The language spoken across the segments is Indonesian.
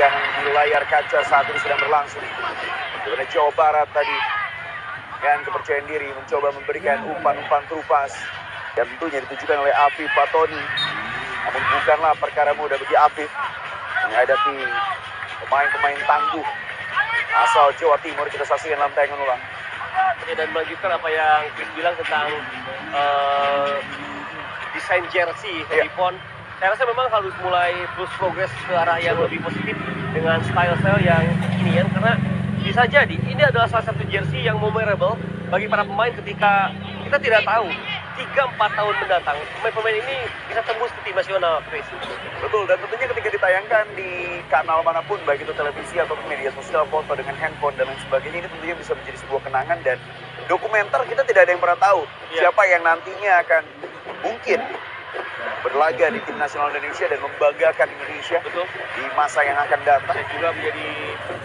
yang di layar kaca saat ini sedang berlangsung. Dimana Jawa Barat tadi dengan kepercayaan diri mencoba memberikan umpan-umpan terupas yang tentunya ditujukan oleh Afif Fatoni. Namun bukanlah perkara mudah bagi Afif menghadapi pemain-pemain tangguh asal Jawa Timur. Kita saksikan dalam tayangan ulang. Dan melanjutkan apa yang Chris bilang tentang desain jersey Nippon. Saya rasa memang harus mulai terus progres ke arah yang lebih positif dengan style-style yang kekinian, karena bisa jadi ini adalah salah satu jersey yang memorable bagi para pemain ketika kita tidak tahu 3-4 tahun mendatang pemain-pemain ini bisa tembus ke tim nasional, Chris. Betul, dan tentunya ketika ditayangkan di kanal manapun, baik itu televisi atau media sosial, foto dengan handphone dan lain sebagainya, ini tentunya bisa menjadi sebuah kenangan dan dokumenter. Kita tidak ada yang pernah tahu siapa yang nantinya akan mungkin berlaga di tim nasional Indonesia dan membanggakan Indonesia. Betul. Di masa yang akan datang. Dan juga menjadi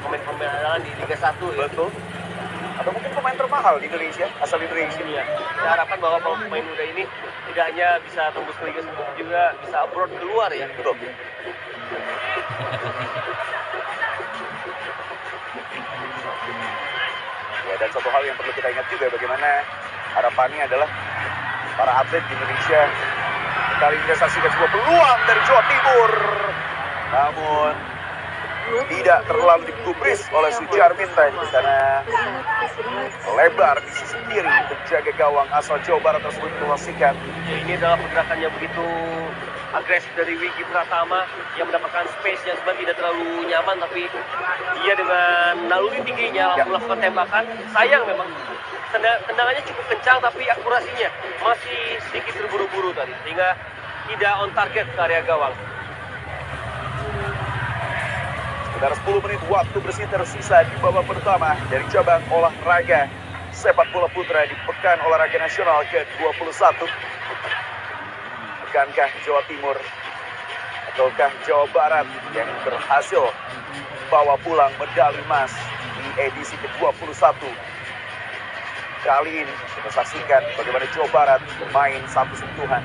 pemain-pemain andalan di Liga 1 ya. Betul. Atau mungkin pemain termahal di Indonesia, asal Indonesia. Ya. Kita harapkan bahwa pemain muda ini tidak hanya bisa tembus ke Liga 1, juga bisa abroad keluar ya. Betul. Ya, dan satu hal yang perlu kita ingat juga, bagaimana harapannya adalah para atlet di Indonesia kali ini saksikan sebuah peluang dari Jawa Timur, namun tidak terlalu digubris oleh Sujarmin tadi karena lebar di sisi kiri penjaga gawang asal Jawa Barat tersebut memastikan. Ini adalah pergerakan yang begitu agresif dari Wiki Pratama yang mendapatkan space yang sebenarnya tidak terlalu nyaman, tapi dia dengan naluri tingginya melakukan tembakan. Sayang memang tendangannya cukup kencang, tapi akurasinya masih sedikit terburu-buru tadi, sehingga tidak on target ke area gawang. Sekitar 10 menit waktu bersih tersisa di babak pertama dari cabang olahraga sepak bola putra di Pekan Olahraga Nasional ke-21. Bukankah Jawa Timur ataukah Jawa Barat yang berhasil bawa pulang medali emas di edisi ke-21? Kali ini kita saksikan bagaimana Jawa Barat bermain satu sentuhan.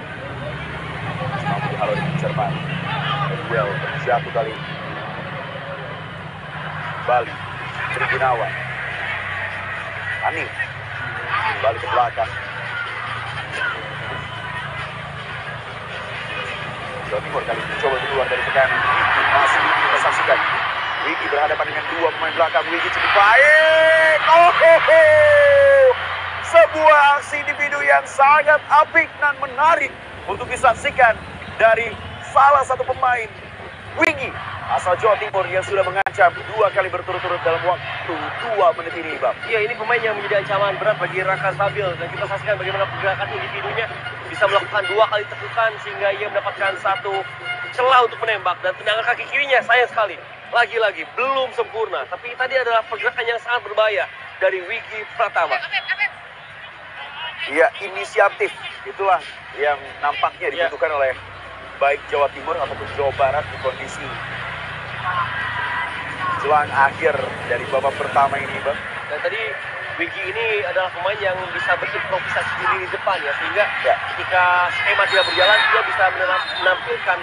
Mampu kalau dicermat. Well, jatuh kali ini. Bali, Tri Gunawan, Hanif, balik ke belakang. Jawa Timur kali ini coba keluar dari tekanan. Masih kita saksikan. Wiki berhadapan dengan dua pemain belakang. Wiki cukup baik. Sebuah aksi individu yang sangat apik dan menarik untuk disaksikan dari salah satu pemain. Wiki asal Jawa Timur yang sudah mengancam 2 kali berturut-turut dalam waktu 2 menit ini, Bang. Iya, ini pemain yang menjadi ancaman berat bagi Raka Sabil, dan kita saksikan bagaimana pergerakan individunya bisa melakukan 2 kali tekukan sehingga ia mendapatkan satu celah untuk menembak, dan tendangan kaki kirinya sayang sekali lagi-lagi belum sempurna, tapi tadi adalah pergerakan yang sangat berbahaya dari Wiki Pratama. Iya, inisiatif itulah yang nampaknya dibutuhkan oleh baik Jawa Timur ataupun Jawa Barat di kondisi jelang akhir dari babak pertama ini, Bang. Dan tadi Wiki ini adalah pemain yang bisa berimprovisasi di depan ya, sehingga ketika skema tidak berjalan dia bisa menampilkan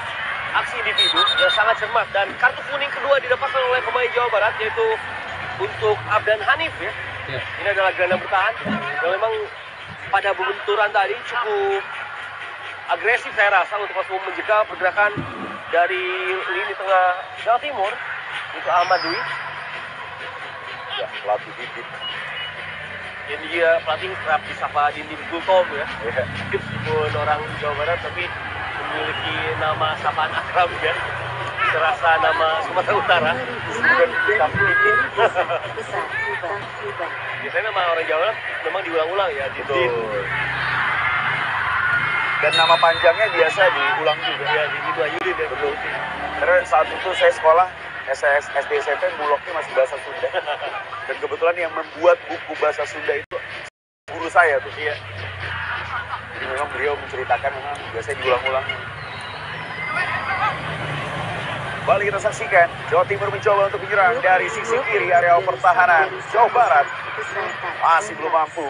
aksi individu yang sangat cermat, dan kartu kuning kedua didapatkan oleh pemain Jawa Barat yaitu untuk Abdan Hanif ya. Ini adalah gelandang bertahan yang memang pada benturan tadi cukup agresif saya rasa untuk langsung menjaga pergerakan dari lini tengah Jawa Timur itu Ahmad Dwi. Ya, pelatih Dindin. Ini dia pelatih kerap disapa Dindin Gultom ya. Meskipun orang Jawa Barat tapi memiliki nama sapaan akrab ya. Terasa nama Sumatera Utara. Dindin. Biasanya nama orang Jawa Barat memang diulang-ulang ya, Dindin. Dan nama panjangnya biasa diulang juga. Ya, Dindin Wahyudin ya. Betul. Karena saat itu saya sekolah SD SMP muloknya masih bahasa Sunda. Dan kebetulan yang membuat buku bahasa Sunda itu guru saya tuh. Iya. Jadi memang beliau menceritakan memang biasanya diulang-ulang. Kembali kita saksikan Jawa Timur mencoba untuk menyerang dari sisi kiri area pertahanan. Jawa Barat masih belum mampu.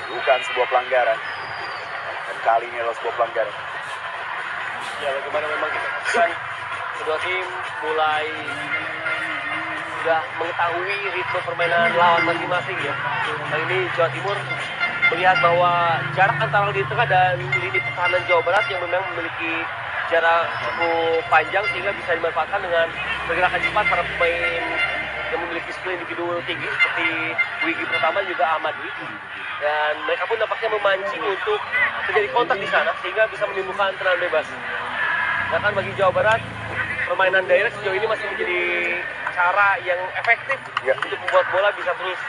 Bukan sebuah pelanggaran. Dan kali ini adalah sebuah pelanggaran. Ya, bagaimana memang kita saksikan kedua tim mulai sudah mengetahui ritme permainan lawan masing-masing ya. Kali ini Jawa Timur melihat bahwa jarak antara lini tengah dan lini pertahanan Jawa Barat yang memang memiliki jarak cukup panjang sehingga bisa dimanfaatkan dengan pergerakan cepat para pemain yang memiliki skill individu tinggi seperti Wigi pertama juga Ahmad Dwi, dan mereka pun nampaknya memancing untuk terjadi kontak di sana sehingga bisa menimbulkan tendangan bebas. Sedangkan bagi Jawa Barat permainan direct sejauh ini masih menjadi cara yang efektif untuk membuat bola bisa terus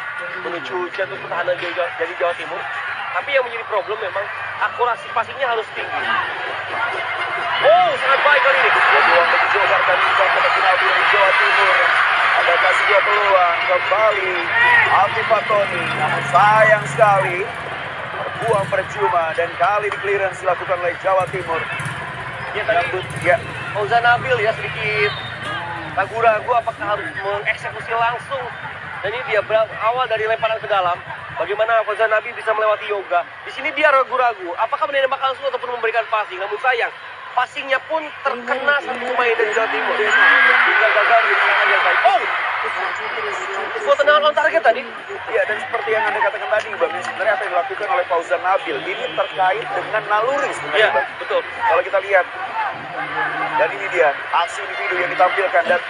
menuju jantung pertahanan dari Jawa Timur. Tapi yang menjadi problem memang akurasi passingnya harus tinggi. Oh, sangat baik kali ini. Peluang bagi Jawa Barat dan juga penalti dari Jawa Timur. Ada kasih dua peluang kembali Alfi Fatoni, namun sayang sekali terbuang percuma dan kali di clearance dilakukan oleh Jawa Timur. Ya tadi Fauzan Nabil ya sedikit ragu-ragu apakah harus mengeksekusi langsung. Dan ini dia awal dari lemparan ke dalam. Bagaimana Fauzan Nabil bisa melewati Yoga. Di sini dia ragu-ragu apakah menembak langsung ataupun memberikan passing. Namun sayang, passingnya pun terkena satu pemain dari Jawa Timur. Hingga gagal di tendangan yang baik. Oh! Sebuah tendangan on target tadi. Ya, dan seperti yang Anda katakan tadi, Bang, sebenarnya apa yang dilakukan oleh Fauzan Nabil ini terkait dengan naluri sebenarnya, Bang. Betul. Kalau kita lihat, dan ini dia aksi individu yang ditampilkan dan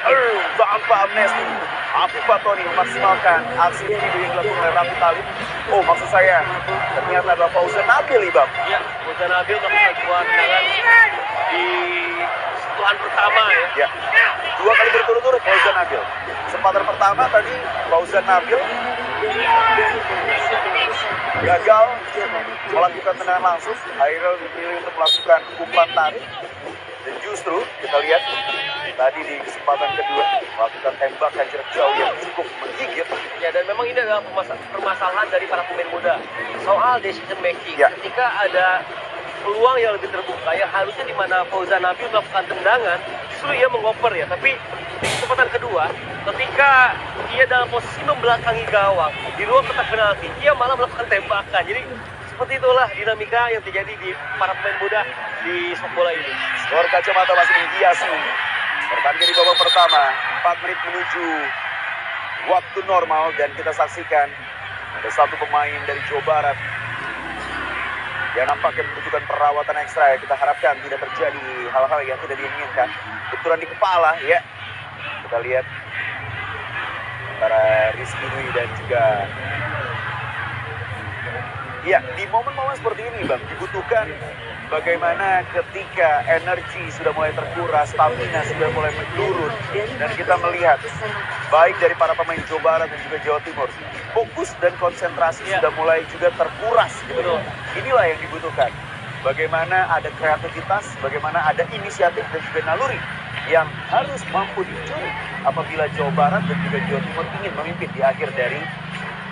tanpa amnesti Alfi Fatoni memaksimalkan aksi individu yang dilakukan oleh Raffi Talib. Oh, maksud saya ternyata adalah Fauzan Nabil, Bang. Ya, Fauzan Nabil melakukan sebuah tendangan di sentuhan pertama ya. Dua kali berturut-turut Fauzan Nabil. Kesempatan pertama tadi Fauzan Nabil gagal melakukan tendangan langsung, akhirnya dipilih untuk melakukan umpan tarik. Dan justru kita lihat tadi di kesempatan kedua melakukan tembakan jarak jauh yang cukup menggigit. Ya, dan memang ini adalah permasalahan dari para pemain muda soal decision making. Ketika ada peluang yang lebih terbuka yang harusnya di mana Fauzan Nabil melakukan tendangan, justru ia mengoper ya. Tapi di kesempatan kedua, ketika ia dalam posisi membelakangi gawang di ruang kotak penalti, ia malah melakukan tembakan. Jadi seperti itulah dinamika yang terjadi di para pemain muda di sepak bola ini. Skor kacamata masih menghiasi pertandingan di babak pertama. 4 menit menuju waktu normal dan kita saksikan ada satu pemain dari Jawa Barat yang nampaknya membutuhkan perawatan ekstra. Kita harapkan tidak terjadi hal-hal yang tidak diinginkan. Benturan di kepala ya. Kita lihat antara Rizky Dwi dan juga di momen-momen seperti ini, Bang, dibutuhkan bagaimana ketika energi sudah mulai terkuras, stamina sudah mulai menurun, dan kita melihat baik dari para pemain Jawa Barat dan juga Jawa Timur, fokus dan konsentrasi sudah mulai juga terkuras gitu. Inilah yang dibutuhkan. Bagaimana ada kreativitas, bagaimana ada inisiatif dan juga naluri yang harus mampu dicuri apabila Jawa Barat dan juga Jawa Timur ingin memimpin di akhir dari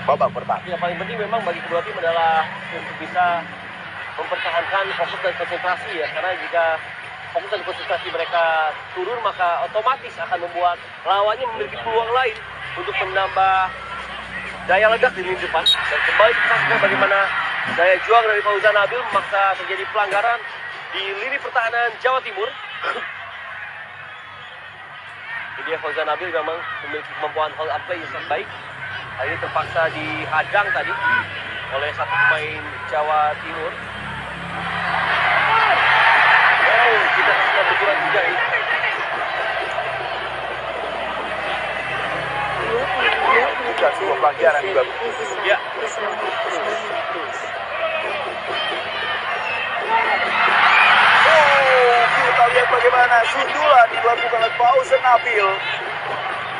babak pertama. Yang paling penting memang bagi kedua tim adalah untuk bisa mempertahankan fokus dan konsentrasi ya, karena jika fokus dan konsentrasi mereka turun maka otomatis akan membuat lawannya memiliki peluang lain untuk menambah daya ledak di lini depan. Dan kembali kita saksikan bagaimana daya juang dari Fauzan Nabil memaksa terjadi pelanggaran di lini pertahanan Jawa Timur. Jadi Fauzan Nabil memang memiliki kemampuan hold up play yang sangat baik. Ini terpaksa dihadang tadi oleh satu pemain Jawa Timur. Oh, kita sudah berjuang juga ini. Bukan sebuah pelanggaran juga. Ya. Oh, kita lihat bagaimana sundulan dilakukan oleh Fauzan Nabil.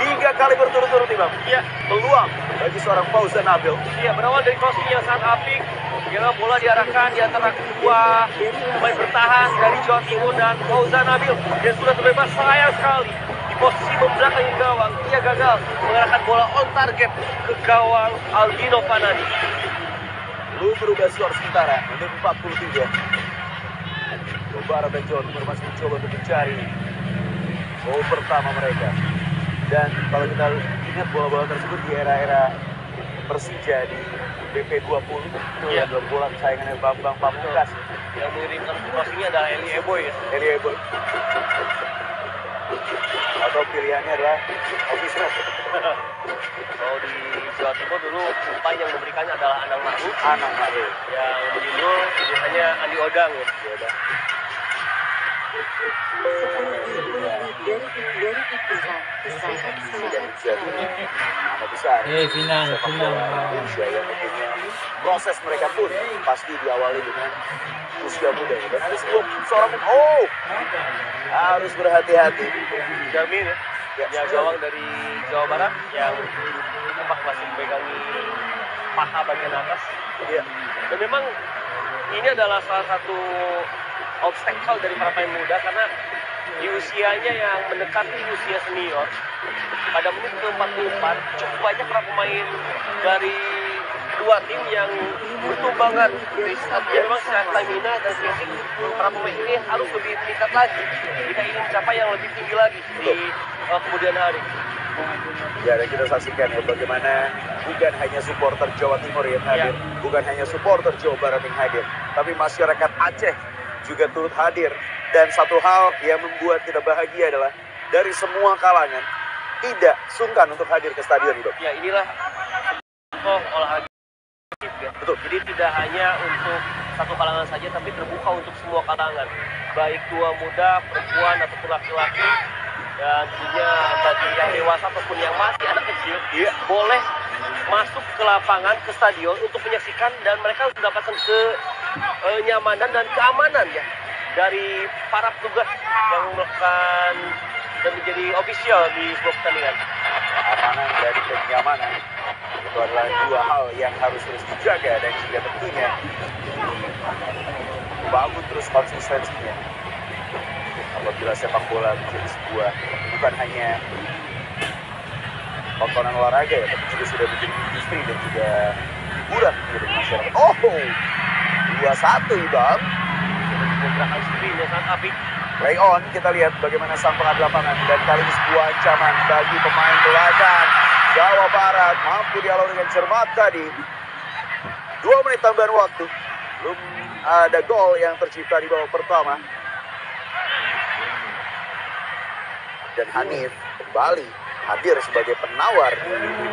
3 kali berturut-turut, Bang. Iya, Peluang bagi seorang Fauzan Nabil. Iya, berawal dari crossing yang sangat apik. Kira bola diarahkan di antara kedua pemain bertahan dari Jawa Timur dan Fauzan Nabil yang sudah terbebas. Sayang sekali di posisi membelakangi gawang, ia gagal mengarahkan bola on target ke gawang Aldino Fanani. Belum berubah skor sementara menit 43. Jawa Barat dan Jawa Timur masih mencoba untuk mencari gol pertama mereka. Dan kalau kita ingat bola-bola tersebut di era-era Persija di BP20. Iya, dalam bola kesayangannya Bambang Pamungkas. Yang mengirimkan cross ini adalah Eli Eboy ya. Eli Eboy. Atau pilihannya adalah Ofisno. Kalau di Jawa Timur dulu umpan yang memberikannya adalah Anang Ma'ruf. Anang Ma'ruf. Yang menyundul biasanya Andi Odang ya. Nama besar. Final. Indonesia yang tentunya proses mereka pun pasti diawali dengan usia muda. Dan ada seorang harus berhati-hati. Jamin ya gawang dari Jawa Barat yang masih memegangi paha bagian atas. Ya. Dan memang ini adalah salah satu obstacle dari para pemain muda karena di usianya yang mendekati usia senior pada menit ke-44 cukup banyak para pemain dari dua tim yang bertumbangan. Jadi memang secara stamina dan fisik para pemain ini harus lebih meningkat lagi. Kita ingin mencapai yang lebih tinggi lagi di kemudian hari. Ya, dan kita saksikan ya bagaimana bukan hanya supporter Jawa Timur yang hadir, bukan hanya supporter Jawa Barat yang hadir, tapi masyarakat Aceh juga turut hadir. Dan satu hal yang membuat kita bahagia adalah dari semua kalangan tidak sungkan untuk hadir ke stadion itu. Ya, inilah olahraga. Ya. Betul. Jadi tidak hanya untuk satu kalangan saja, tapi terbuka untuk semua kalangan, baik tua muda, perempuan ataupun laki-laki, dan tentunya bagi yang dewasa ataupun yang masih anak kecil, boleh masuk ke lapangan, ke stadion untuk menyaksikan dan mereka mendapatkan kenyamanan dan keamanan ya dari para petugas yang melakukan dan menjadi official di sebuah pertandingan. Keamanan dan kenyamanan itu adalah dua hal yang harus terus dijaga dan juga tentunya bangun terus konsistensinya. Apabila sepak bola menjadi sebuah bukan hanya tontonan olahraga ya, tapi juga sudah menjadi industri dan juga hiburan menjadi masyarakat. 2-1 Bang. Gerakan screen yang sangat apik. Play on, kita lihat bagaimana sang pengatur lapangan dan kali ini sebuah ancaman bagi pemain belakang Jawa Barat, mampu dialog dengan cermat tadi. 2 menit tambahan waktu, belum ada gol yang tercipta di babak pertama. Dan Hanif kembali hadir sebagai penawar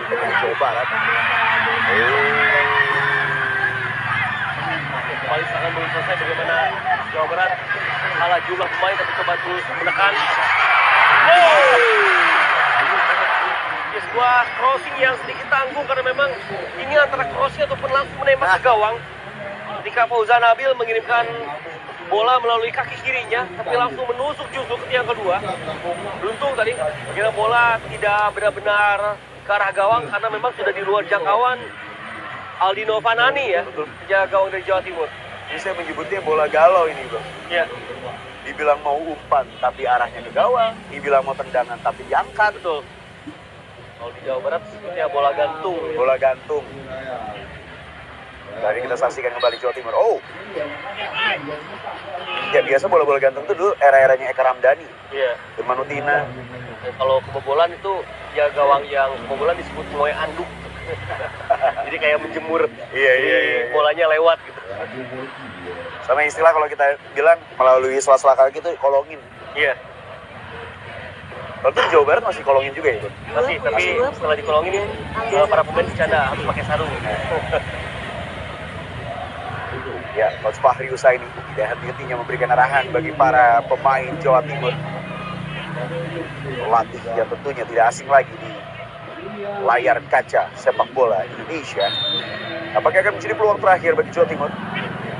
dengan Jawa Barat. Kembali sangat belum selesai bagaimana Jawa Barat kalah jumlah pemain tapi coba terus menekan. Ya, sebuah crossing yang sedikit tanggung karena memang ini antara crossing ataupun langsung menembak ke gawang. Ketika Fauzan Nabil mengirimkan bola melalui kaki kirinya tapi langsung menusuk justru ke tiang kedua. Beruntung tadi karena bola tidak benar-benar ke arah gawang karena memang sudah di luar jangkauan Aldino Fanani ya, penjaga gawang dari Jawa Timur. Ini saya menyebutnya bola galau ini, Bang. Ya. Dibilang mau umpan tapi arahnya ke gawang, dibilang mau tendangan tapi diangkat. Betul. Kalau di Jawa Barat sepertinya bola gantung. Bola gantung. Tadi kita saksikan kembali Jawa Timur. Ya biasa bola-bola gantung itu dulu era-eranya Eka Ramdhani. Iya. Irman Utina. Kalau kebobolan itu ya gawang yang kebobolan disebut ngoe anduk. Jadi kayak menjemur. Iya. Bolanya lewat gitu. Sama istilah kalau kita bilang melalui sela-sela kaki itu kolongin. Iya. Kalau di Jawa Barat masih kolongin juga ya, Bang? Masih, tapi setelah dikolongin para pemain bercanda harus pakai sarung. Ya, Coach Fahri Husaini tidak henti-hentinya memberikan arahan bagi para pemain Jawa Timur. Pelatih yang tentunya tidak asing lagi di layar kaca sepak bola Indonesia. Apakah akan menjadi peluang terakhir bagi Jawa Timur?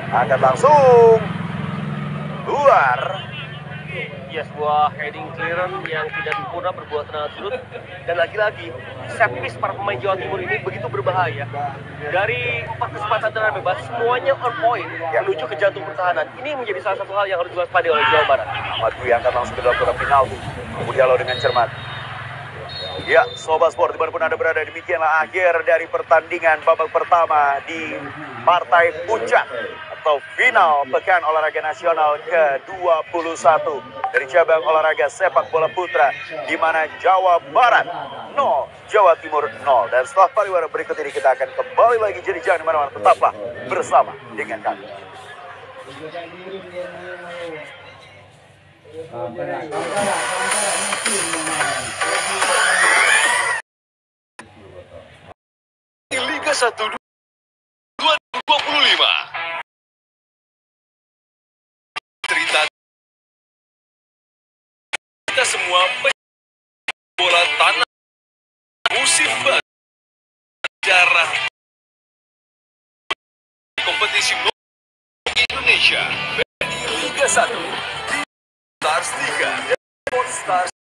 Akan langsung luar. Ya, sebuah heading clearance yang tidak sempurna berbuat tendangan sudut. Dan lagi-lagi set piece para pemain Jawa Timur ini begitu berbahaya. Dari 4 kesempatan tendangan bebas semuanya on point menuju ke jantung pertahanan. Ini menjadi salah satu hal yang harus diwaspadai oleh Jawa Barat. Ahmad Dwi angkat langsung ke dalam kotak penalti. Kemudian lalu dengan cermat. Ya, Sobat Sport dimanapun Anda berada, demikianlah akhir dari pertandingan babak pertama di partai puncak atau final Pekan Olahraga Nasional ke-21 dari cabang olahraga sepak bola putra, di mana Jawa Barat 0, Jawa Timur 0. Dan setelah pariwara berikut ini kita akan kembali lagi, jadi jangan kemana-mana, tetaplah bersama dengan kami. Liga 1 2025. Cerita kita semua bola tanah musim baru, sejarah kompetisi Indonesia, Liga 1, Stars 3, Sport Stars.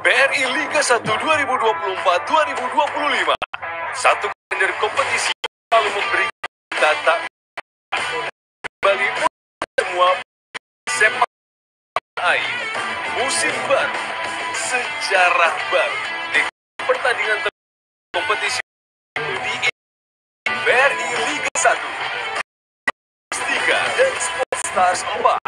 BRI Liga 1 2024-2025. Satu dari kompetisi selalu memberi data kembali semua sepak air. Musim baru, sejarah baru. Di pertandingan kompetisi di BRI Liga 1, 3 dan Sport Stars 4.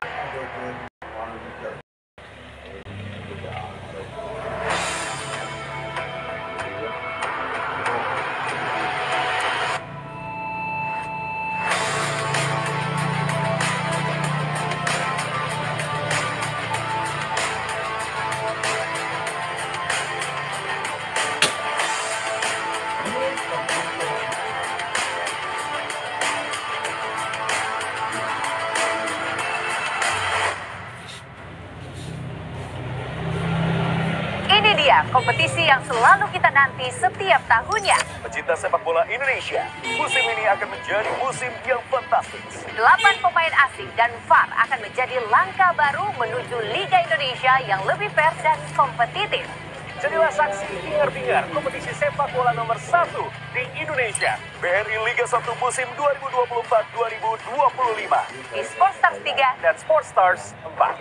Kompetisi yang selalu kita nanti setiap tahunnya. Pecinta sepak bola Indonesia, musim ini akan menjadi musim yang fantastis. 8 pemain asing dan VAR akan menjadi langkah baru menuju Liga Indonesia yang lebih fair dan kompetitif. Jadilah saksi bingar-bingar kompetisi sepak bola nomor 1 di Indonesia, BRI Liga 1 musim 2024-2025 di Sport Stars 3 dan Sport Stars 4.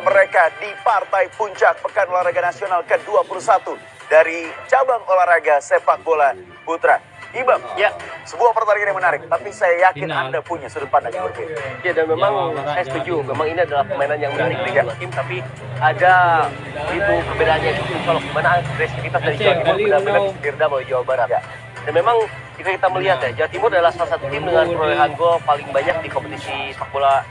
Mereka di partai puncak Pekan Olahraga Nasional ke-21 dari cabang olahraga sepak bola putra. Ibam, ya, sebuah pertandingan yang menarik, tapi saya yakin Anda punya sudut pandang yang berbeda. Ya, dan memang saya setuju, memang ini adalah permainan yang menarik dari dua tim, tapi ada itu perbedaannya itu kalau gimana agresivitas dari Jawa Timur benar-benar diredam oleh Jawa Barat. Ya. Dan memang jika kita melihat ya, Jawa Timur adalah salah satu tim dengan perolehan gol paling banyak di kompetisi sepak bola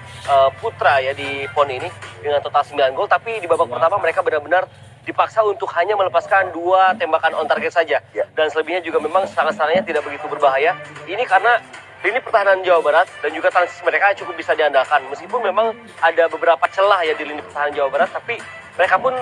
putra ya di PON ini dengan total 9 gol, tapi di babak pertama mereka benar-benar dipaksa untuk hanya melepaskan 2 tembakan on target saja. Dan selebihnya juga memang serangan-serangannya tidak begitu berbahaya. Ini karena lini pertahanan Jawa Barat dan juga transisi mereka cukup bisa diandalkan. Meskipun memang ada beberapa celah ya di lini pertahanan Jawa Barat, tapi mereka pun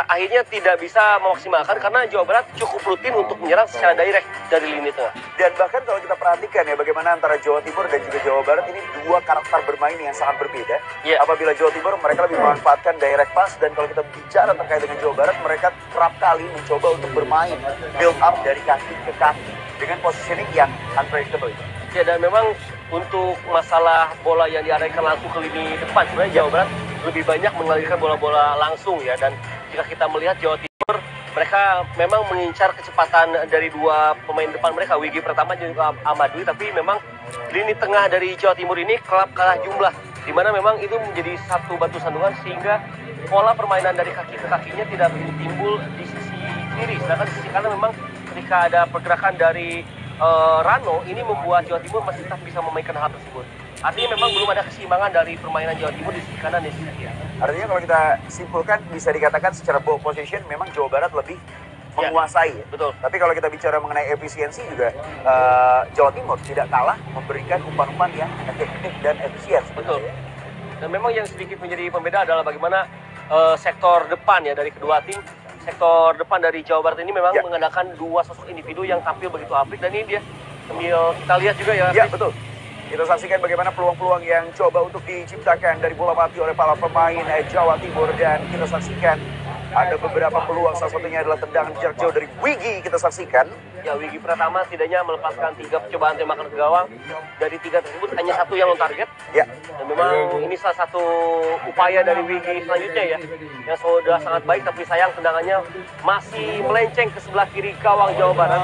akhirnya tidak bisa memaksimalkan karena Jawa Barat cukup rutin untuk menyerang secara direct dari lini tengah. Dan bahkan kalau kita perhatikan ya bagaimana antara Jawa Timur dan juga Jawa Barat ini dua karakter bermain yang sangat berbeda. Apabila Jawa Timur mereka lebih memanfaatkan direct pass, dan kalau kita bicara terkait dengan Jawa Barat mereka kerap kali mencoba untuk bermain build up dari kaki ke kaki dengan positioning yang unpredictable. Ya, dan memang untuk masalah bola yang diarahkan langsung ke lini depan, sebenarnya Jawa Barat lebih banyak mengalirkan bola-bola langsung ya. Dan jika kita melihat Jawa Timur, mereka mereka memang mengincar kecepatan dari dua pemain depan mereka, Wigi Pratama dan juga Ahmad Dwi, tapi memang lini tengah dari Jawa Timur ini kerap kalah jumlah, di mana memang itu menjadi satu batu sandungan sehingga pola permainan dari kaki ke kakinya tidak begitu timbul di sisi kiri, sedangkan di sisi kanan memang ketika ada pergerakan dari Rano ini membuat Jawa Timur masih tetap bisa memainkan hal tersebut. Artinya memang belum ada keseimbangan dari permainan Jawa Timur di sisi kanan dan sisi kiri. Artinya kalau kita simpulkan bisa dikatakan secara ball position memang Jawa Barat lebih menguasai. Ya, betul. Tapi kalau kita bicara mengenai efisiensi juga Jawa Timur tidak kalah memberikan umpan-umpan yang efektif dan efisien. Betul. Dan memang yang sedikit menjadi pembeda adalah bagaimana sektor depan ya dari kedua tim. Sektor depan dari Jawa Barat ini memang mengandalkan dua sosok individu yang tampil begitu apik, dan ini dia sambil kita lihat juga ya. Ya, betul. Kita saksikan bagaimana peluang-peluang yang coba untuk diciptakan dari bola mati oleh para pemain Jawa Timur, dan kita saksikan ada beberapa peluang, salah satunya adalah tendangan jarak jauh dari Wigi. Kita saksikan. Ya, Wigi Pratama setidaknya melepaskan 3 percobaan tembakan ke gawang. Dari 3 tersebut hanya 1 yang on target. Ya. Dan memang ini salah satu upaya dari Wigi selanjutnya ya, yang sudah sangat baik, tapi sayang tendangannya masih melenceng ke sebelah kiri gawang Jawa Barat.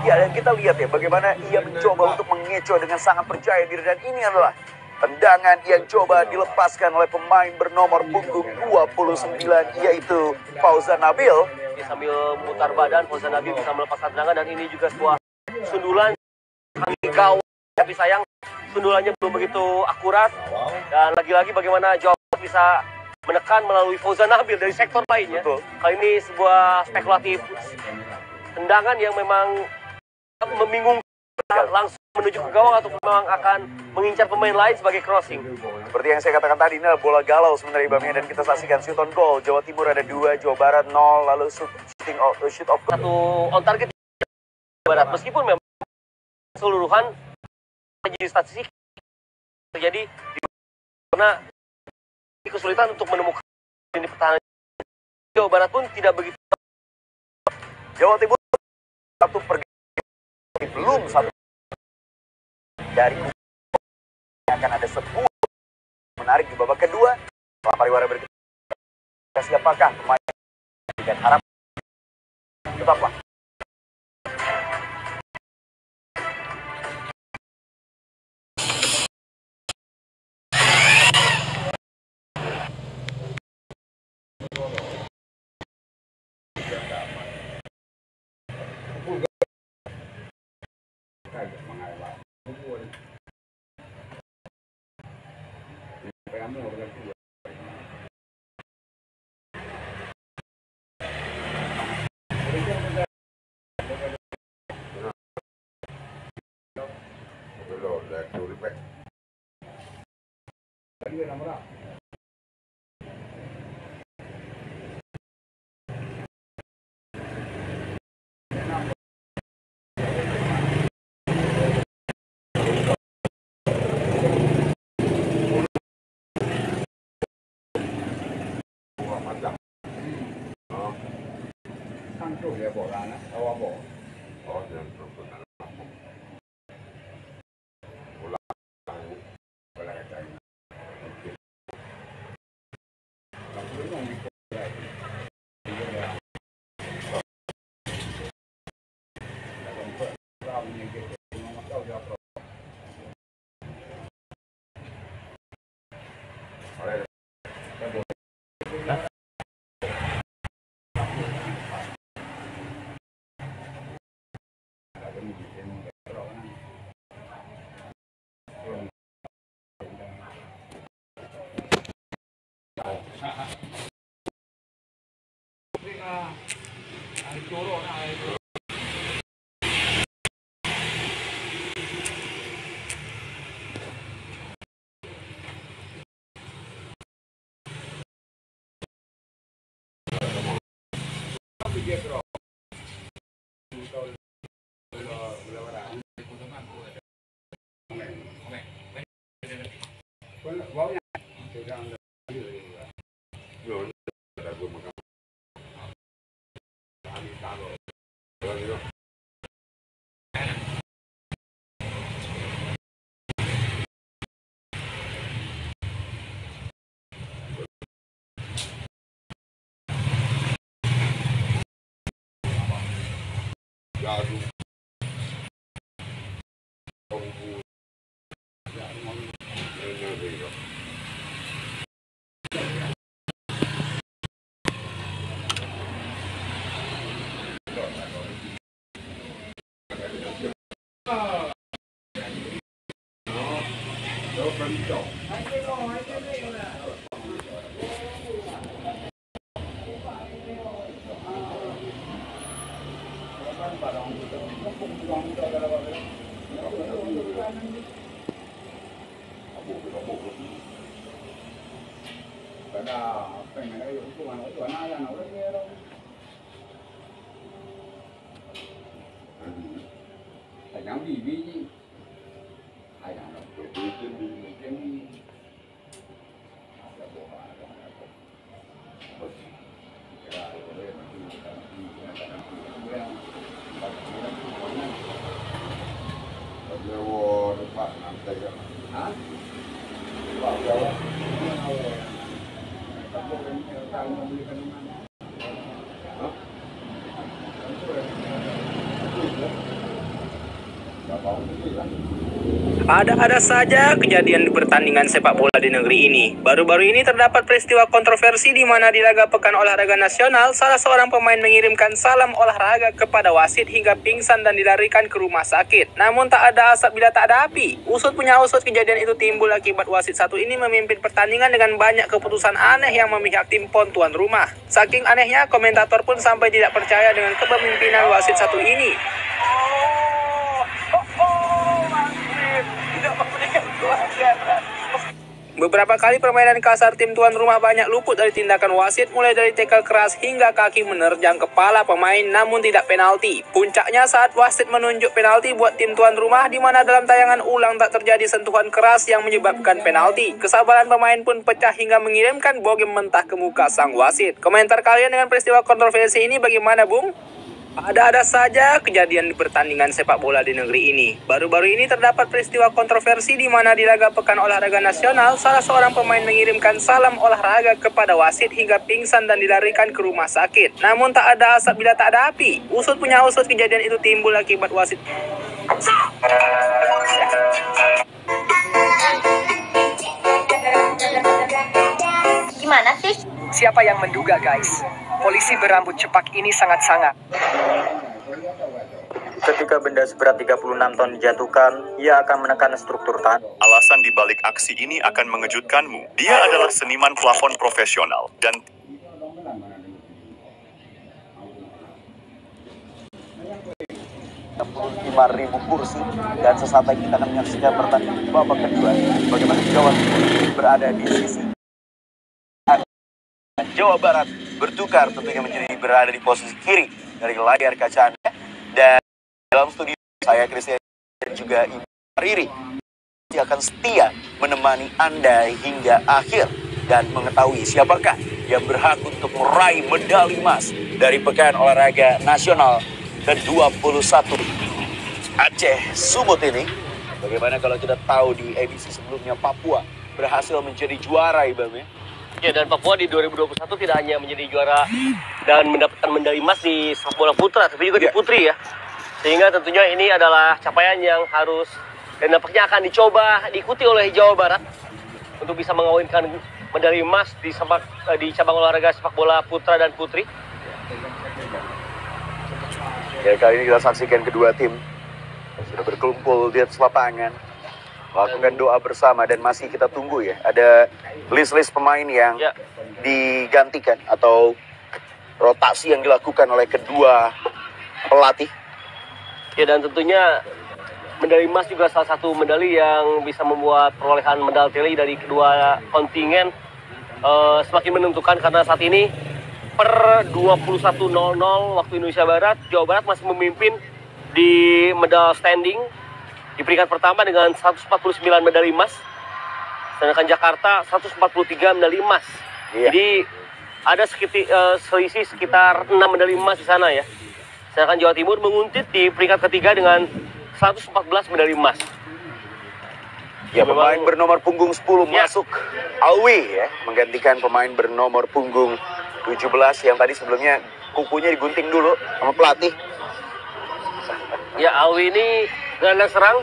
Ya, dan kita lihat ya bagaimana ia mencoba untuk mengecoh dengan sangat percaya diri, dan ini adalah tendangan yang coba dilepaskan oleh pemain bernomor punggung 29 yaitu Fauzan Nabil. Dia sambil memutar badan, Fauzan Nabil bisa melepaskan tendangan, dan ini juga sebuah sundulan kaki gawang, tapi sayang sundulannya belum begitu akurat. Dan lagi-lagi bagaimana Jawa Barat bisa menekan melalui Fauzan Nabil dari sektor lainnya. Betul. Kali ini sebuah spekulatif tendangan yang memang membingungkan, langsung menuju ke gawang atau memang akan mengincar pemain lain sebagai crossing. Seperti yang saya katakan tadi, ini adalah bola galau sebenarnya Ibamnya, dan kita saksikan shoot on goal. Jawa Timur ada 2, Jawa Barat 0, lalu shoot off goal. Satu on target Jawa Barat, meskipun memang keseluruhan jadi statistik terjadi karena kesulitan untuk menemukan ini pertahanan. Jawa Barat pun tidak begitu. Jawa Timur satu belum satu dari akan ada sebuah menarik di babak kedua. Setelah pariwara berikut, siapakah pemain dan harap tetaplah. Ada-ada saja kejadian di pertandingan sepak bola di negeri ini. Baru-baru ini terdapat peristiwa kontroversi di mana di laga Pekan Olahraga Nasional, salah seorang pemain mengirimkan salam olahraga kepada wasit hingga pingsan dan dilarikan ke rumah sakit. Namun tak ada asap bila tak ada api. Usut punya usut, kejadian itu timbul akibat wasit satu ini memimpin pertandingan dengan banyak keputusan aneh yang memihak tim PON tuan rumah. Saking anehnya, komentator pun sampai tidak percaya dengan kepemimpinan wasit satu ini. Beberapa kali permainan kasar tim tuan rumah banyak luput dari tindakan wasit, mulai dari tackle keras hingga kaki menerjang kepala pemain namun tidak penalti. Puncaknya saat wasit menunjuk penalti buat tim tuan rumah, di mana dalam tayangan ulang tak terjadi sentuhan keras yang menyebabkan penalti. Kesabaran pemain pun pecah hingga mengirimkan bogem mentah ke muka sang wasit. Komentar kalian dengan peristiwa kontroversi ini bagaimana, Bung? Ada-ada saja kejadian di pertandingan sepak bola di negeri ini. Baru-baru ini terdapat peristiwa kontroversi di mana di laga Pekan Olahraga Nasional, salah seorang pemain mengirimkan salam olahraga kepada wasit hingga pingsan dan dilarikan ke rumah sakit. Namun tak ada asap bila tak ada api. Usut punya usut, kejadian itu timbul akibat wasit. Gimana sih? Siapa yang menduga, guys? Polisi berambut cepak ini sangat-sangat. Ketika benda seberat 36 ton dijatuhkan, ia akan menekan struktur tanah. Alasan dibalik aksi ini akan mengejutkanmu. Dia adalah seniman plafon profesional dan 5.000 kursi, dan sesaat lagi kita akan menyaksikan pertandingan babak kedua bagaimana Jawa Timur berada di sisi Jawa Barat bertukar tentunya menjadi berada di posisi kiri dari layar kaca Anda. Dan dalam studio saya Christian dan juga Ibu Riri akan setia menemani Anda hingga akhir dan mengetahui siapakah yang berhak untuk meraih medali emas dari Pekan Olahraga Nasional ke-21 Aceh Sumut ini. Bagaimana kalau kita tahu di edisi sebelumnya Papua berhasil menjadi juara, Ibam ya? Ya, dan Papua di 2021 tidak hanya menjadi juara dan mendapatkan medali emas di sepak bola putra, tapi juga di putri ya. Sehingga tentunya ini adalah capaian yang harus dan nampaknya akan diikuti oleh Jawa Barat untuk bisa mengawinkan medali emas di cabang olahraga sepak bola putra dan putri. Ya, kali ini kita saksikan kedua tim sudah berkumpul di atas lapangan, lakukan doa bersama, dan masih kita tunggu ya. Ada list-list pemain yang digantikan atau rotasi yang dilakukan oleh kedua pelatih. Ya, dan tentunya medali emas juga salah satu medali yang bisa membuat perolehan medal teli dari kedua kontingen semakin menentukan, karena saat ini per 21.00 waktu Indonesia Barat, Jawa Barat masih memimpin di medal standing di peringkat pertama dengan 149 medali emas, sedangkan Jakarta 143 medali emas. Jadi ada selisih sekitar 6 medali emas di sana ya. Sedangkan Jawa Timur menguntit di peringkat ketiga dengan 114 medali emas. Ya, pemain bernomor punggung 10 masuk Alwi ya, menggantikan pemain bernomor punggung 17 yang tadi sebelumnya kukunya digunting dulu sama pelatih. Ya, Alwi ini gelandang serang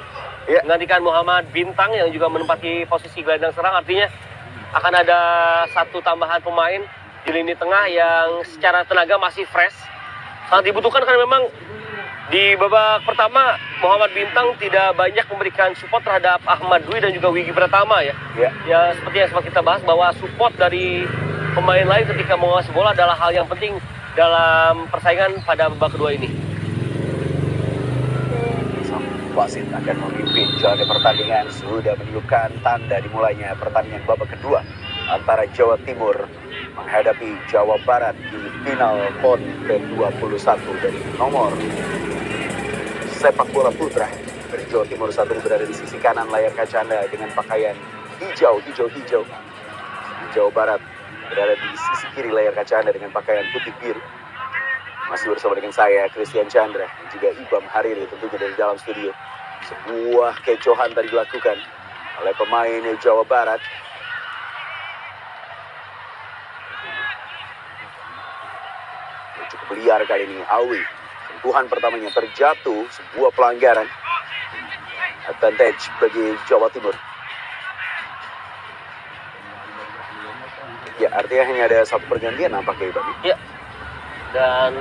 Ya. menggantikan Muhammad Bintang yang juga menempati posisi gelandang serang. Artinya akan ada satu tambahan pemain di lini tengah yang secara tenaga masih fresh. Sangat dibutuhkan karena memang di babak pertama Muhammad Bintang tidak banyak memberikan support terhadap Ahmad Dwi dan juga Wigi Pratama ya. Ya seperti yang sempat kita bahas bahwa support dari pemain lain ketika menguasai bola adalah hal yang penting dalam persaingan pada babak kedua ini. Wasit akan memimpin jalannya pertandingan, sudah menunjukkan tanda dimulainya pertandingan babak kedua antara Jawa Timur menghadapi Jawa Barat di final PON ke-21 dari nomor sepak bola putra. Dari Jawa Timur saat ini berada di sisi kanan layar kaca Anda dengan pakaian hijau. Jawa Barat berada di sisi kiri layar kaca Anda dengan pakaian putih biru. Masih bersama dengan saya, Christian Chandra, dan juga Ibam Hariri tentunya dari dalam studio. Sebuah kecohan tadi dilakukan oleh pemain Jawa Barat. Cukup liar kali ini, Alwi. Sentuhan pertamanya terjatuh, sebuah pelanggaran. Advantage bagi Jawa Timur. Ya, artinya hanya ada satu pergantian nampaknya, Ibam. Ya. Dan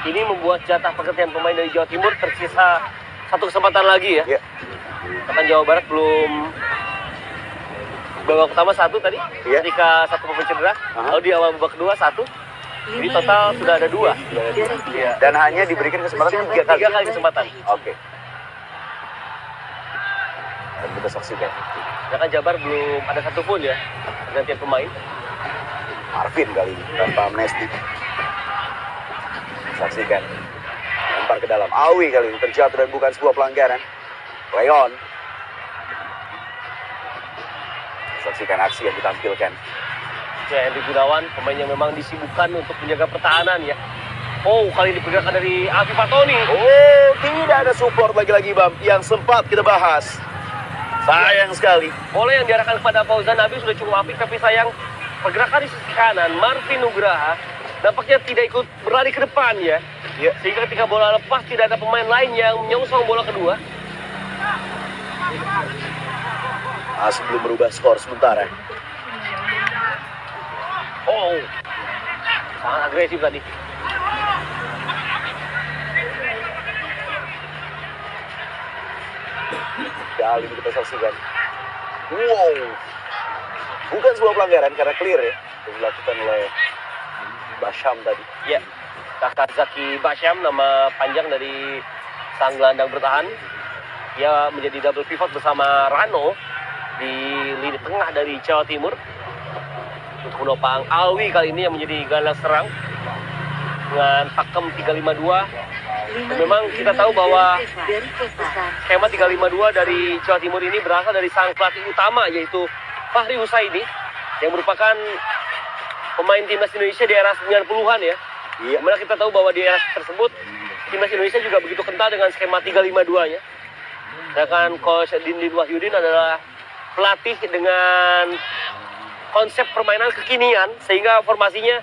ini membuat jatah pergantian pemain dari Jawa Timur tersisa satu kesempatan lagi ya. Bahkan Jawa Barat belum babak pertama satu tadi, ketika satu pemain cedera. Lalu di awal babak kedua satu. Jadi total sudah ada dua. Dan hanya diberikan kesempatan tiga kali kesempatan. Oke. Dan kita saksikan. Sedangkan Jabar belum ada satupun ya pergantian pemain. Marvin kali ini tanpa amnesti. Saksikan. Lempar ke dalam. Alwi kali ini terjatuh dan bukan sebuah pelanggaran. Leon. Saksikan aksi yang ditampilkan. Ya, Henry Gunawan, pemain yang memang disibukkan untuk menjaga pertahanan ya. Oh, kali ini pergerakan dari Alfi Fatoni. Oh, tidak ada support lagi-lagi, Bam, yang sempat kita bahas. Sayang sekali. Bola yang diarahkan kepada Fauzan Nabil sudah cukup apik, tapi sayang pergerakan di sisi kanan Marvin Nugraha nampaknya tidak ikut berlari ke depan ya. Sehingga ketika bola lepas tidak ada pemain lain yang menyongsong bola kedua. Sebelum merubah skor sementara. Oh, sangat agresif tadi. Kali ini kita saksikan. Wow. Bukan sebuah pelanggaran karena clear ya. Yang dilakukan oleh Basham tadi. Ya, Kakak Zaki Basham, nama panjang dari sang gelandang bertahan. Dia menjadi double pivot bersama Rano di lini tengah dari Jawa Timur. Untuk menopang Alwi kali ini yang menjadi gelandang serang dengan pakem 352. Dan memang kita tahu bahwa skema 352 dari Jawa Timur ini berasal dari sang pelatih utama yaitu Fahri Husaini yang merupakan pemain timnas Indonesia di era 90-an ya. Dimana kita tahu bahwa di era tersebut timnas Indonesia juga begitu kental dengan skema 352-nya. Sedangkan Coach Dindin Wahyudin adalah pelatih dengan konsep permainan kekinian sehingga formasinya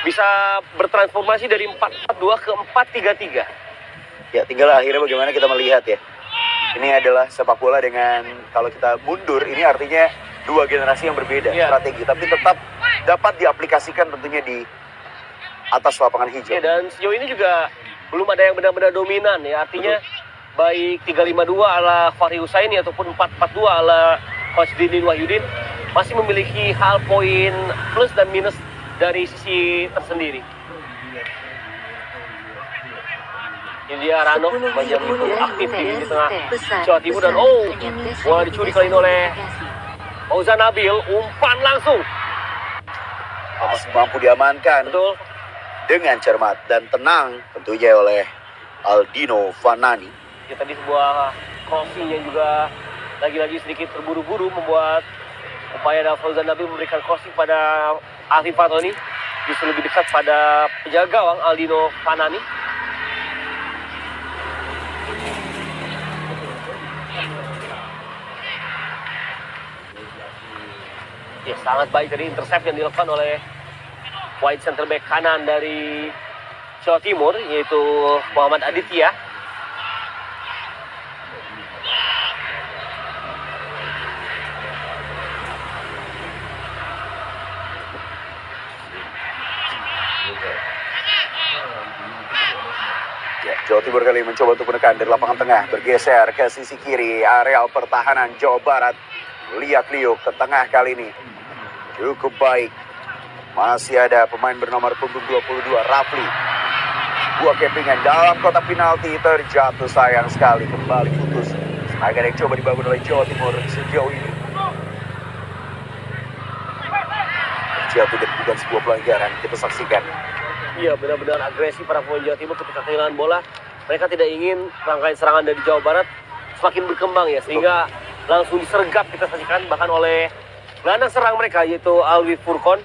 bisa bertransformasi dari 4-4-2 ke 4-3-3. Ya, tinggal akhirnya bagaimana kita melihat ya. Ini adalah sepak bola dengan kalau kita mundur ini artinya dua generasi yang berbeda strategi, tapi tetap dapat diaplikasikan tentunya di atas lapangan hijau. Ya, dan sejauh ini juga belum ada yang benar-benar dominan ya. Artinya baik 352 ala Fahri Husaini ataupun 442 ala Coach Dindin Wahyudin masih memiliki hal poin plus dan minus dari sisi tersendiri. Ini dia Rano, yang aktif di tengah Jawa Timur dan bola dicuri kali ini oleh Fauzan Nabil, umpan langsung. Mampu diamankan. Betul. Dengan cermat dan tenang tentunya oleh Aldino Vanani. Ya, tadi sebuah crossing yang juga lagi-lagi sedikit terburu-buru membuat upaya dari Fauzan Nabil memberikan crossing pada Alfi Fatoni justru lebih dekat pada penjaga gawang Aldino Vanani. Ya, sangat baik tadi intercept yang dilakukan oleh wide center back kanan dari Jawa Timur yaitu Muhammad Aditya. Jawa Timur kali ini mencoba untuk menekan dari lapangan tengah, bergeser ke sisi kiri, areal pertahanan Jawa Barat. Lihat Liuk ke tengah kali ini. Cukup baik. Masih ada pemain bernomor punggung 22, Rafli. Buah kepingan dalam kotak penalti, terjatuh sayang sekali, kembali putus. Agar yang coba dibangun oleh Jawa Timur sejauh ini. Jatuh dan bukan sebuah pelanggaran, kita saksikan. Iya, benar-benar agresi para pemain Jawa Timur ketika kehilangan bola. Mereka tidak ingin rangkaian serangan dari Jawa Barat semakin berkembang ya, sehingga langsung disergap kita saksikan bahkan oleh gelandang serang mereka yaitu Alwi Furkon.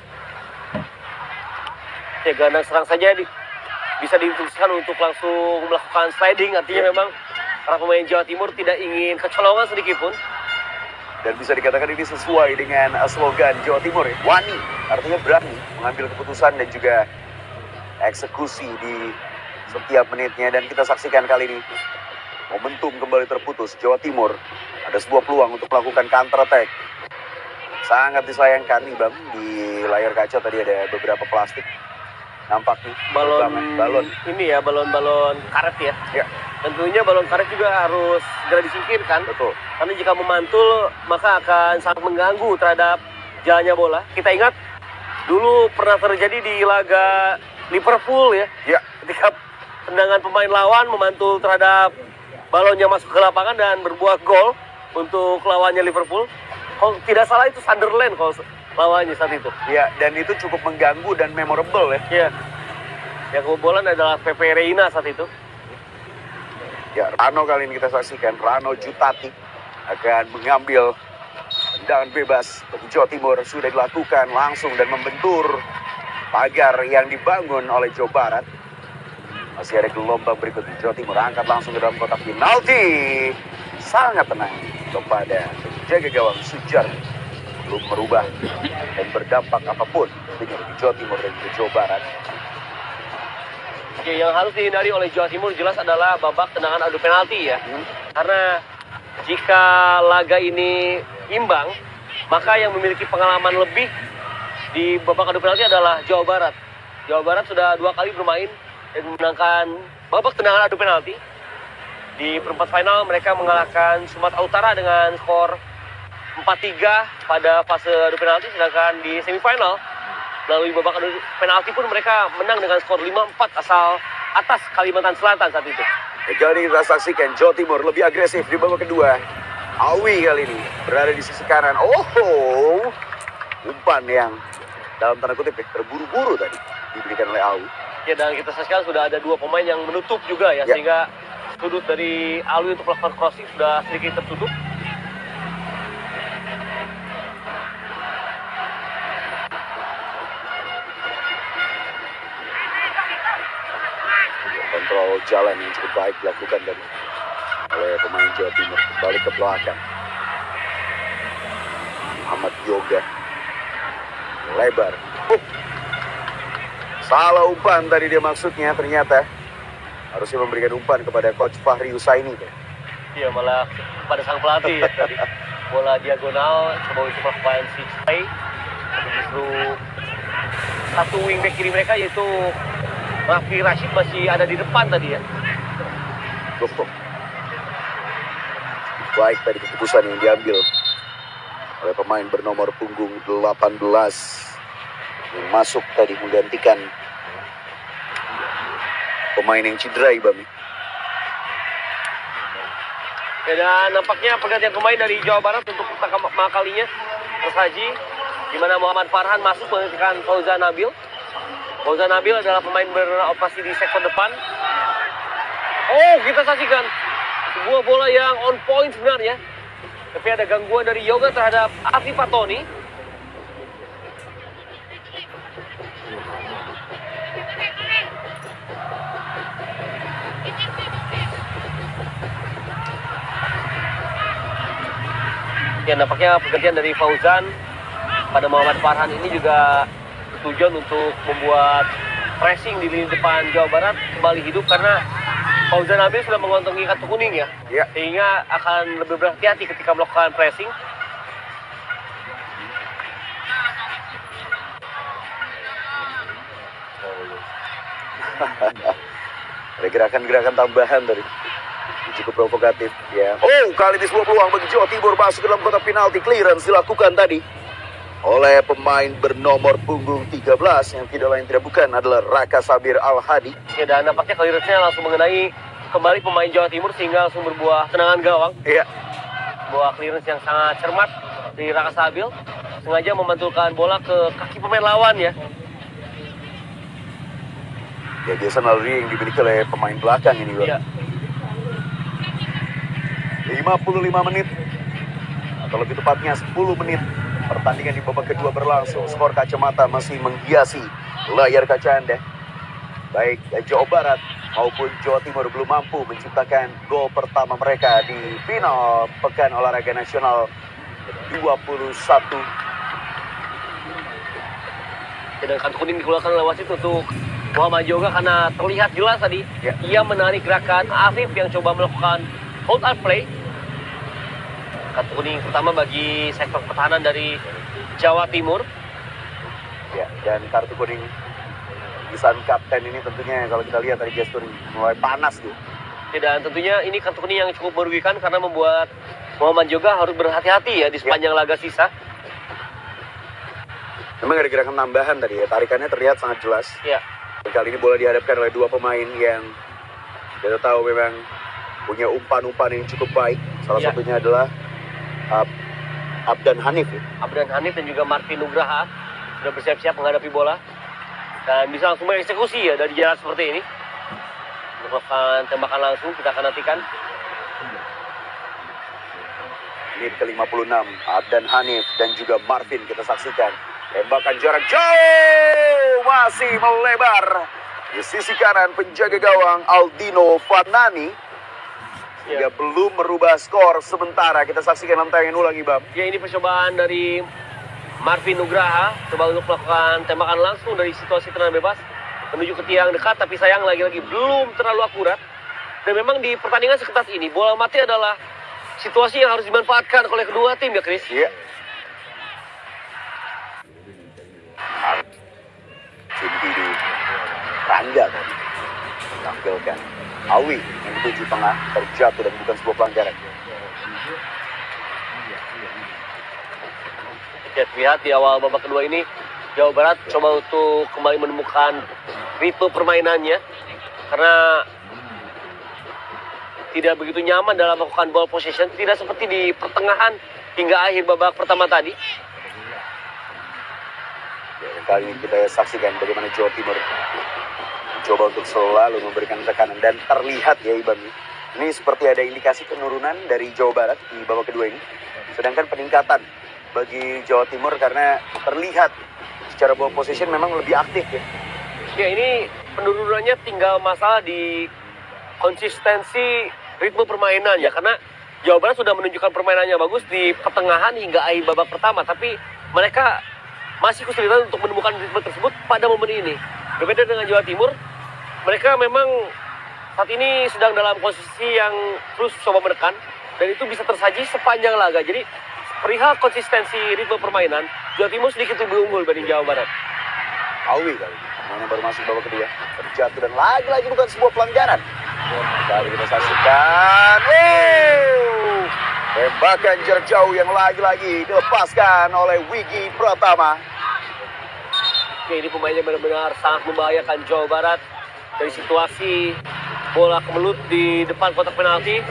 Ya, gelandang serang saja bisa diinstruksikan untuk langsung melakukan sliding, artinya memang para pemain Jawa Timur tidak ingin kecolongan sedikit pun. Dan bisa dikatakan ini sesuai dengan slogan Jawa Timur ya, wani, artinya berani mengambil keputusan dan juga eksekusi di setiap menitnya. Dan kita saksikan kali ini momentum kembali terputus. Jawa Timur ada sebuah peluang untuk melakukan counter attack. Sangat disayangkan nih Bang, di layar kaca tadi ada beberapa plastik nampak nih, balon ini ya, balon karet ya. Ya. Tentunya balon karet juga harus segera disingkirkan. Betul. Karena jika memantul maka akan sangat mengganggu terhadap jalannya bola. Kita ingat dulu pernah terjadi di laga Liverpool ya. Ya. Ketika tendangan pemain lawan memantul terhadap balon yang masuk ke lapangan dan berbuah gol untuk lawannya Liverpool. Kalau tidak salah itu Sunderland kalau lawannya saat itu. Ya, dan itu cukup mengganggu dan memorable ya. Iya. Yang kebobolan adalah Pepe Reina saat itu. Ya, Rano kali ini kita saksikan, Rano Jutati akan mengambil tendangan bebas bagi Jawa Timur. Sudah dilakukan langsung dan membentur pagar yang dibangun oleh Jawa Barat. Masih ada gelombang berikutnya. Jawa Timur angkat langsung ke dalam kotak penalti. Sangat tenang kepada penjaga gawang Sujar. Belum merubah dan berdampak apapun tentunya bagi Jawa Timur dan juga Jawa Barat. Oke, yang harus dihindari oleh Jawa Timur jelas adalah babak tendangan adu penalti ya. Karena jika laga ini imbang, maka yang memiliki pengalaman lebih di babak adu penalti adalah Jawa Barat. Jawa Barat sudah 2 kali bermain dan memenangkan babak tendangan adu penalti. Di perempat final mereka mengalahkan Sumatera Utara dengan skor 4-3 pada fase adu penalti, sedangkan di semifinal melalui babak adu penalti pun mereka menang dengan skor 5-4 asal atas Kalimantan Selatan saat itu. Kali ini kita saksikan Jawa Timur lebih agresif di babak kedua. Awi kali ini berada di sisi kanan. Umpan yang dalam tanda kutip terburu-buru tadi diberikan oleh Awi. Ya, dan kita saksikan sudah ada 2 pemain yang menutup juga ya. Sehingga sudut dari Alwi untuk melakukan crossing sudah sedikit tertutup. Kontrol jalan yang cukup baik dilakukan oleh pemain Jawa Timur. Kembali ke belakang. Ahmad Yoga. Lebar. Salah umpan tadi dia maksudnya, ternyata harusnya memberikan umpan kepada Coach Fahri Husaini. Iya, malah pada sang pelatih ya tadi. Bola diagonal, coba untuk melakukan switch play. Tapi justru satu wingback kiri mereka yaitu Raffi Rashid masih ada di depan tadi ya. Baik tadi keputusan yang diambil oleh pemain bernomor punggung 18 yang masuk tadi menggantikan pemain yang cedera, Bami. Ya, dan nampaknya pergantian pemain dari Jawa Barat untuk pertama kalinya tersaji, di mana Muhammad Farhan masuk menggantikan Fauzan Nabil. Fauzan Nabil adalah pemain beroperasi di sektor depan. Kita saksikan sebuah bola yang on point sebenarnya. Tapi ada gangguan dari Yoga terhadap Afif Fatoni. Ya, nampaknya pergantian dari Fauzan pada Muhammad Farhan ini juga tujuan untuk membuat pressing di lini depan Jawa Barat kembali hidup, karena Fauzan Nabil sudah mengontongi kartu kuning ya. Sehingga akan lebih berhati-hati ketika melakukan pressing. Ada gerakan-gerakan tambahan tadi. Cukup provokatif ya. Oh, kali ini sebuah peluang bagi Jawa Timur masuk ke dalam kotak penalti. Clearance dilakukan tadi oleh pemain bernomor punggung 13 yang tidak lain tidak bukan adalah Raka Sabir Al-Hadi. Ya, dan nampaknya clearance-nya langsung mengenai kembali pemain Jawa Timur sehingga langsung berbuah tendangan gawang. Iya. Sebuah clearance yang sangat cermat dari Raka Sabil, sengaja memantulkan bola ke kaki pemain lawan ya. Ya, biasa naluri yang dimiliki oleh pemain belakang ini, Bang. Iya. 55 menit atau lebih tepatnya 10 menit pertandingan di babak kedua berlangsung. Skor kacamata masih menghiasi layar kaca Anda. Baik Jawa Barat maupun Jawa Timur belum mampu menciptakan gol pertama mereka di final Pekan Olahraga Nasional 21. Dan kartu kuning dikeluarkan oleh wasit untuk Muhammad Yoga karena terlihat jelas tadi ya. Ia menarik gerakan Afif yang coba melakukan hold and play. Kartu kuning pertama bagi sektor pertahanan dari Jawa Timur. Ya, dan kartu kuning sang kapten ini tentunya kalau kita lihat tadi gestur mulai panas tuh. Dan tentunya ini kartu kuning yang cukup merugikan karena membuat Muhammad Yoga harus berhati-hati ya di sepanjang laga sisa. Memang ada gerakan tambahan tadi ya, tarikannya terlihat sangat jelas. Ya. Dan kali ini bola dihadapkan oleh dua pemain yang kita tahu memang punya umpan-umpan yang cukup baik. Salah satunya adalah Abdan Hanif ya. Abdan Hanif dan juga Martin Nugraha sudah bersiap-siap menghadapi bola dan bisa langsung mengeksekusi ya dari jarak seperti ini. Melakukan tembakan langsung, kita akan nantikan. Menit ke-56, Abdan Hanif dan juga Marvin kita saksikan. Tembakan jarak jauh masih melebar. Di sisi kanan penjaga gawang Aldino Fanani. Hingga belum merubah skor sementara. Kita saksikan dalam tayangan ulang, Ibam. Ya, ini percobaan dari Marvin Nugraha. Coba untuk melakukan tembakan langsung dari situasi tendangan bebas menuju ke tiang dekat. Tapi sayang lagi-lagi belum terlalu akurat. Dan memang di pertandingan seketat ini, bola mati adalah situasi yang harus dimanfaatkan oleh kedua tim ya, Chris? Iya. Cintidu Rangga tadi tampilkan Awi yang menuju tengah terjatuh dan bukan sebuah pelanggaran. Ya, lihat di awal babak kedua ini Jawa Barat coba untuk kembali menemukan ritme permainannya karena tidak begitu nyaman dalam melakukan ball possession, tidak seperti di pertengahan hingga akhir babak pertama tadi. Kali ini kita saksikan bagaimana Jawa Timur coba untuk selalu memberikan tekanan dan terlihat ya Ibam, ini seperti ada indikasi penurunan dari Jawa Barat di babak kedua ini, sedangkan peningkatan bagi Jawa Timur karena terlihat secara ball position memang lebih aktif ya. Ya, ini penurunannya tinggal masalah di konsistensi ritme permainan ya, karena Jawa Barat sudah menunjukkan permainannya bagus di pertengahan hingga akhir babak pertama, tapi mereka masih kesulitan untuk menemukan ritme tersebut pada momen ini. Berbeda dengan Jawa Timur, mereka memang saat ini sedang dalam posisi yang terus coba menekan dan itu bisa tersaji sepanjang laga. Jadi perihal konsistensi ritme permainan, Jawa Timur sedikit lebih unggul dibanding Jawa Barat. Awi kali yang baru masuk babak kedua terjatuh dan lagi-lagi bukan sebuah pelanggaran. Kali kita saksikan, tembakan jarak jauh yang lagi-lagi dilepaskan oleh Wigi Pratama. Oke, ini pemainnya benar-benar sangat membahayakan Jawa Barat dari situasi bola kemelut di depan kotak penalti.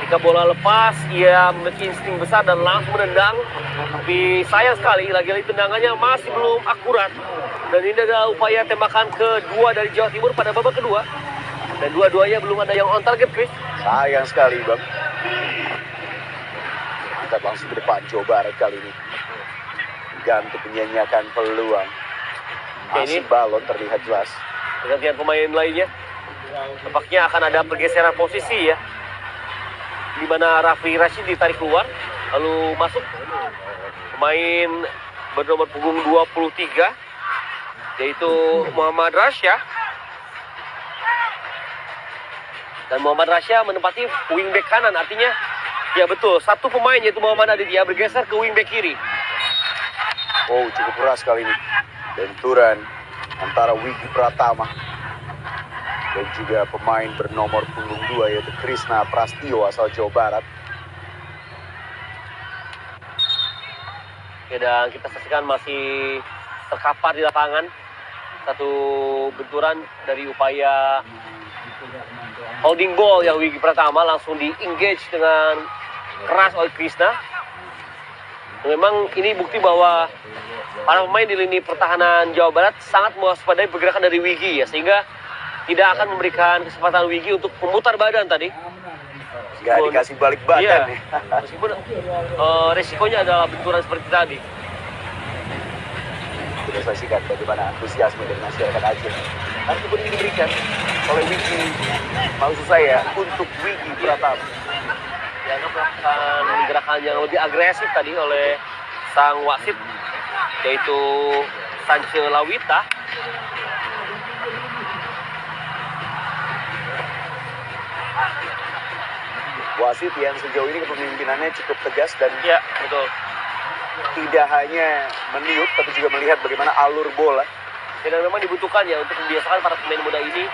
Ketika bola lepas, ia memiliki insting besar dan langsung menendang. Tapi sayang sekali, lagi-lagi tendangannya masih belum akurat. Dan ini adalah upaya tembakan kedua dari Jawa Timur pada babak kedua. Dan dua-duanya belum ada yang on target, Chris. Sayang sekali, Bang. Kita langsung ke depan Jawa Barat kali ini. Ganti menyanyiakan peluang. Masih balon terlihat jelas. Pergantian pemain lainnya. Tampaknya akan ada pergeseran posisi ya. Di mana Rafli Rashid ditarik keluar. Lalu masuk pemain bernomor punggung 23. Yaitu Muhammad Rasya. Dan Muhammad Rasya menempati wingback kanan. Artinya, ya betul, satu pemain yaitu Muhammad Aditya bergeser ke wingback kiri. Oh, cukup keras kali ini. Benturan antara Wigi Pratama dan juga pemain bernomor punggung 2 yaitu Krisna Prastio asal Jawa Barat. Oke, dan kita saksikan masih terkapar di lapangan satu benturan dari upaya holding ball yang Wigi Pratama langsung di-engage dengan keras oleh Krisna. Memang ini bukti bahwa para pemain di lini pertahanan Jawa Barat sangat mewaspadai pergerakan dari Wigi ya, sehingga tidak akan memberikan kesempatan Wigi untuk memutar badan tadi. Nggak dikasih balik badan iya, nih. meskipun resikonya adalah benturan seperti tadi. Kita saksikan bagaimana antusiasme dari masyarakat Aceh. Kartu kuning diberikan oleh Wigi, maksud saya untuk Wigi Pratama. Dianggap melakukan gerakan yang lebih agresif tadi oleh sang wasit, yaitu Sance Lawita. Wasit yang sejauh ini kepemimpinannya cukup tegas dan Ya, betul. tidak hanya meniup tapi juga melihat bagaimana alur bola. Dan memang dibutuhkan ya untuk membiasakan para pemain muda ini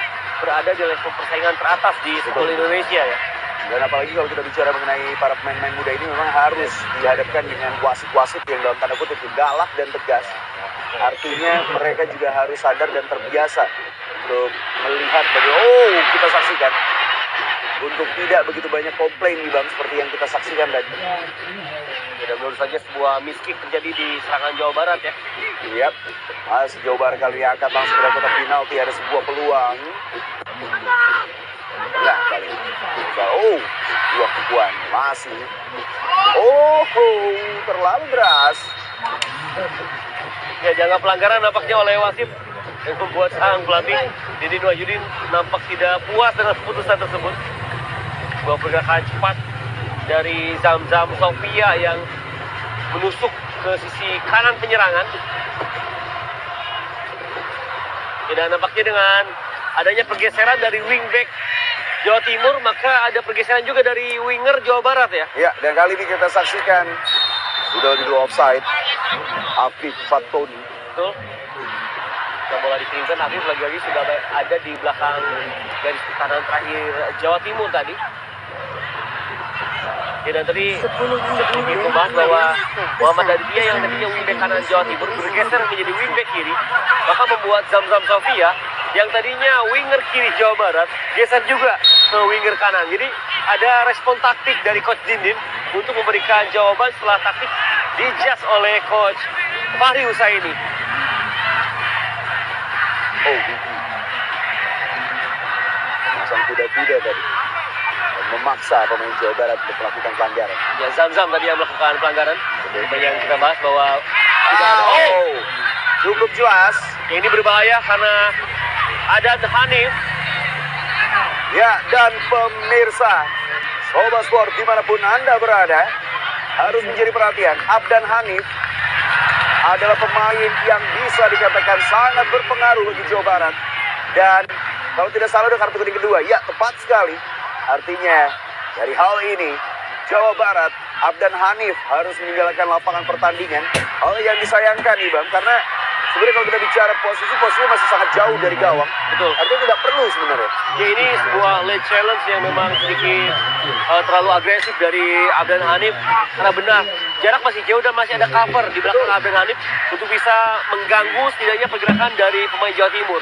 berada di level persaingan teratas di sepak Indonesia ya. Dan apalagi kalau kita bicara mengenai para pemain-pemain muda ini memang harus dihadapkan dengan wasit-wasit yang dalam tanda kutip galak dan tegas. Artinya mereka juga harus sadar dan terbiasa untuk melihat kita saksikan untuk tidak begitu banyak komplain nih Bang seperti yang kita saksikan tadi. Dan menurut saja sebuah miskik terjadi di serangan Jawa Barat ya. Iya, masih Jawa Barat kali ini akan langsung ke kotak penalti, ada sebuah peluang. Nah, kali ini. Dua kekuan masih. Terlalu deras. Ya, jangan pelanggaran nampaknya oleh wasit yang membuat sang pelatih Didin Wahyudin nampak tidak puas dengan keputusan tersebut. Sebuah pergerakan cepat dari Zamzam Sofia yang menusuk ke sisi kanan penyerangan. Dan nampaknya dengan adanya pergeseran dari wingback Jawa Timur, maka ada pergeseran juga dari winger Jawa Barat ya. Ya, dan kali ini kita saksikan sudah di offside Afif Fatoni. Betul. Yang bola dikirimkan, Afif lagi-lagi sudah ada di belakang garis pertahanan terakhir Jawa Timur tadi. Ya, dan tadi sedikit membahas bahwa Muhammad Aditya yang tadinya wingback kanan Jawa Timur bergeser menjadi wingback kiri, maka membuat Zamzam Sofia yang tadinya winger kiri Jawa Barat geser juga ke winger kanan. Jadi ada respon taktik dari Coach Dindin untuk memberikan jawaban setelah taktik dijudge oleh Coach Fahri Husaini. Pasang kuda-kuda tadi memaksa pemain Jawa Barat untuk melakukan pelanggaran. Ya, Zamzam tadi yang melakukan pelanggaran. Seperti yang kita bahas bahwa cukup jelas. Ini berbahaya karena ada Hanif. Ya, dan pemirsa Sobat Sport dimanapun Anda berada harus menjadi perhatian. Abdan Hanif adalah pemain yang bisa dikatakan sangat berpengaruh bagi Jawa Barat. Dan kalau tidak salah ada kartu kuning kedua. Ya, tepat sekali. Artinya dari hal ini Jawa Barat, Abdan Hanif harus meninggalkan lapangan pertandingan. Hal yang disayangkan nih Bang, karena sebenarnya kalau kita bicara posisinya masih sangat jauh dari gawang. Betul. Artinya tidak perlu sebenarnya. Ya, ini sebuah late challenge yang memang sedikit terlalu agresif dari Abdan Hanif. Karena benar, jarak masih jauh dan masih ada cover di belakang Abdan Hanif untuk bisa mengganggu setidaknya pergerakan dari pemain Jawa Timur.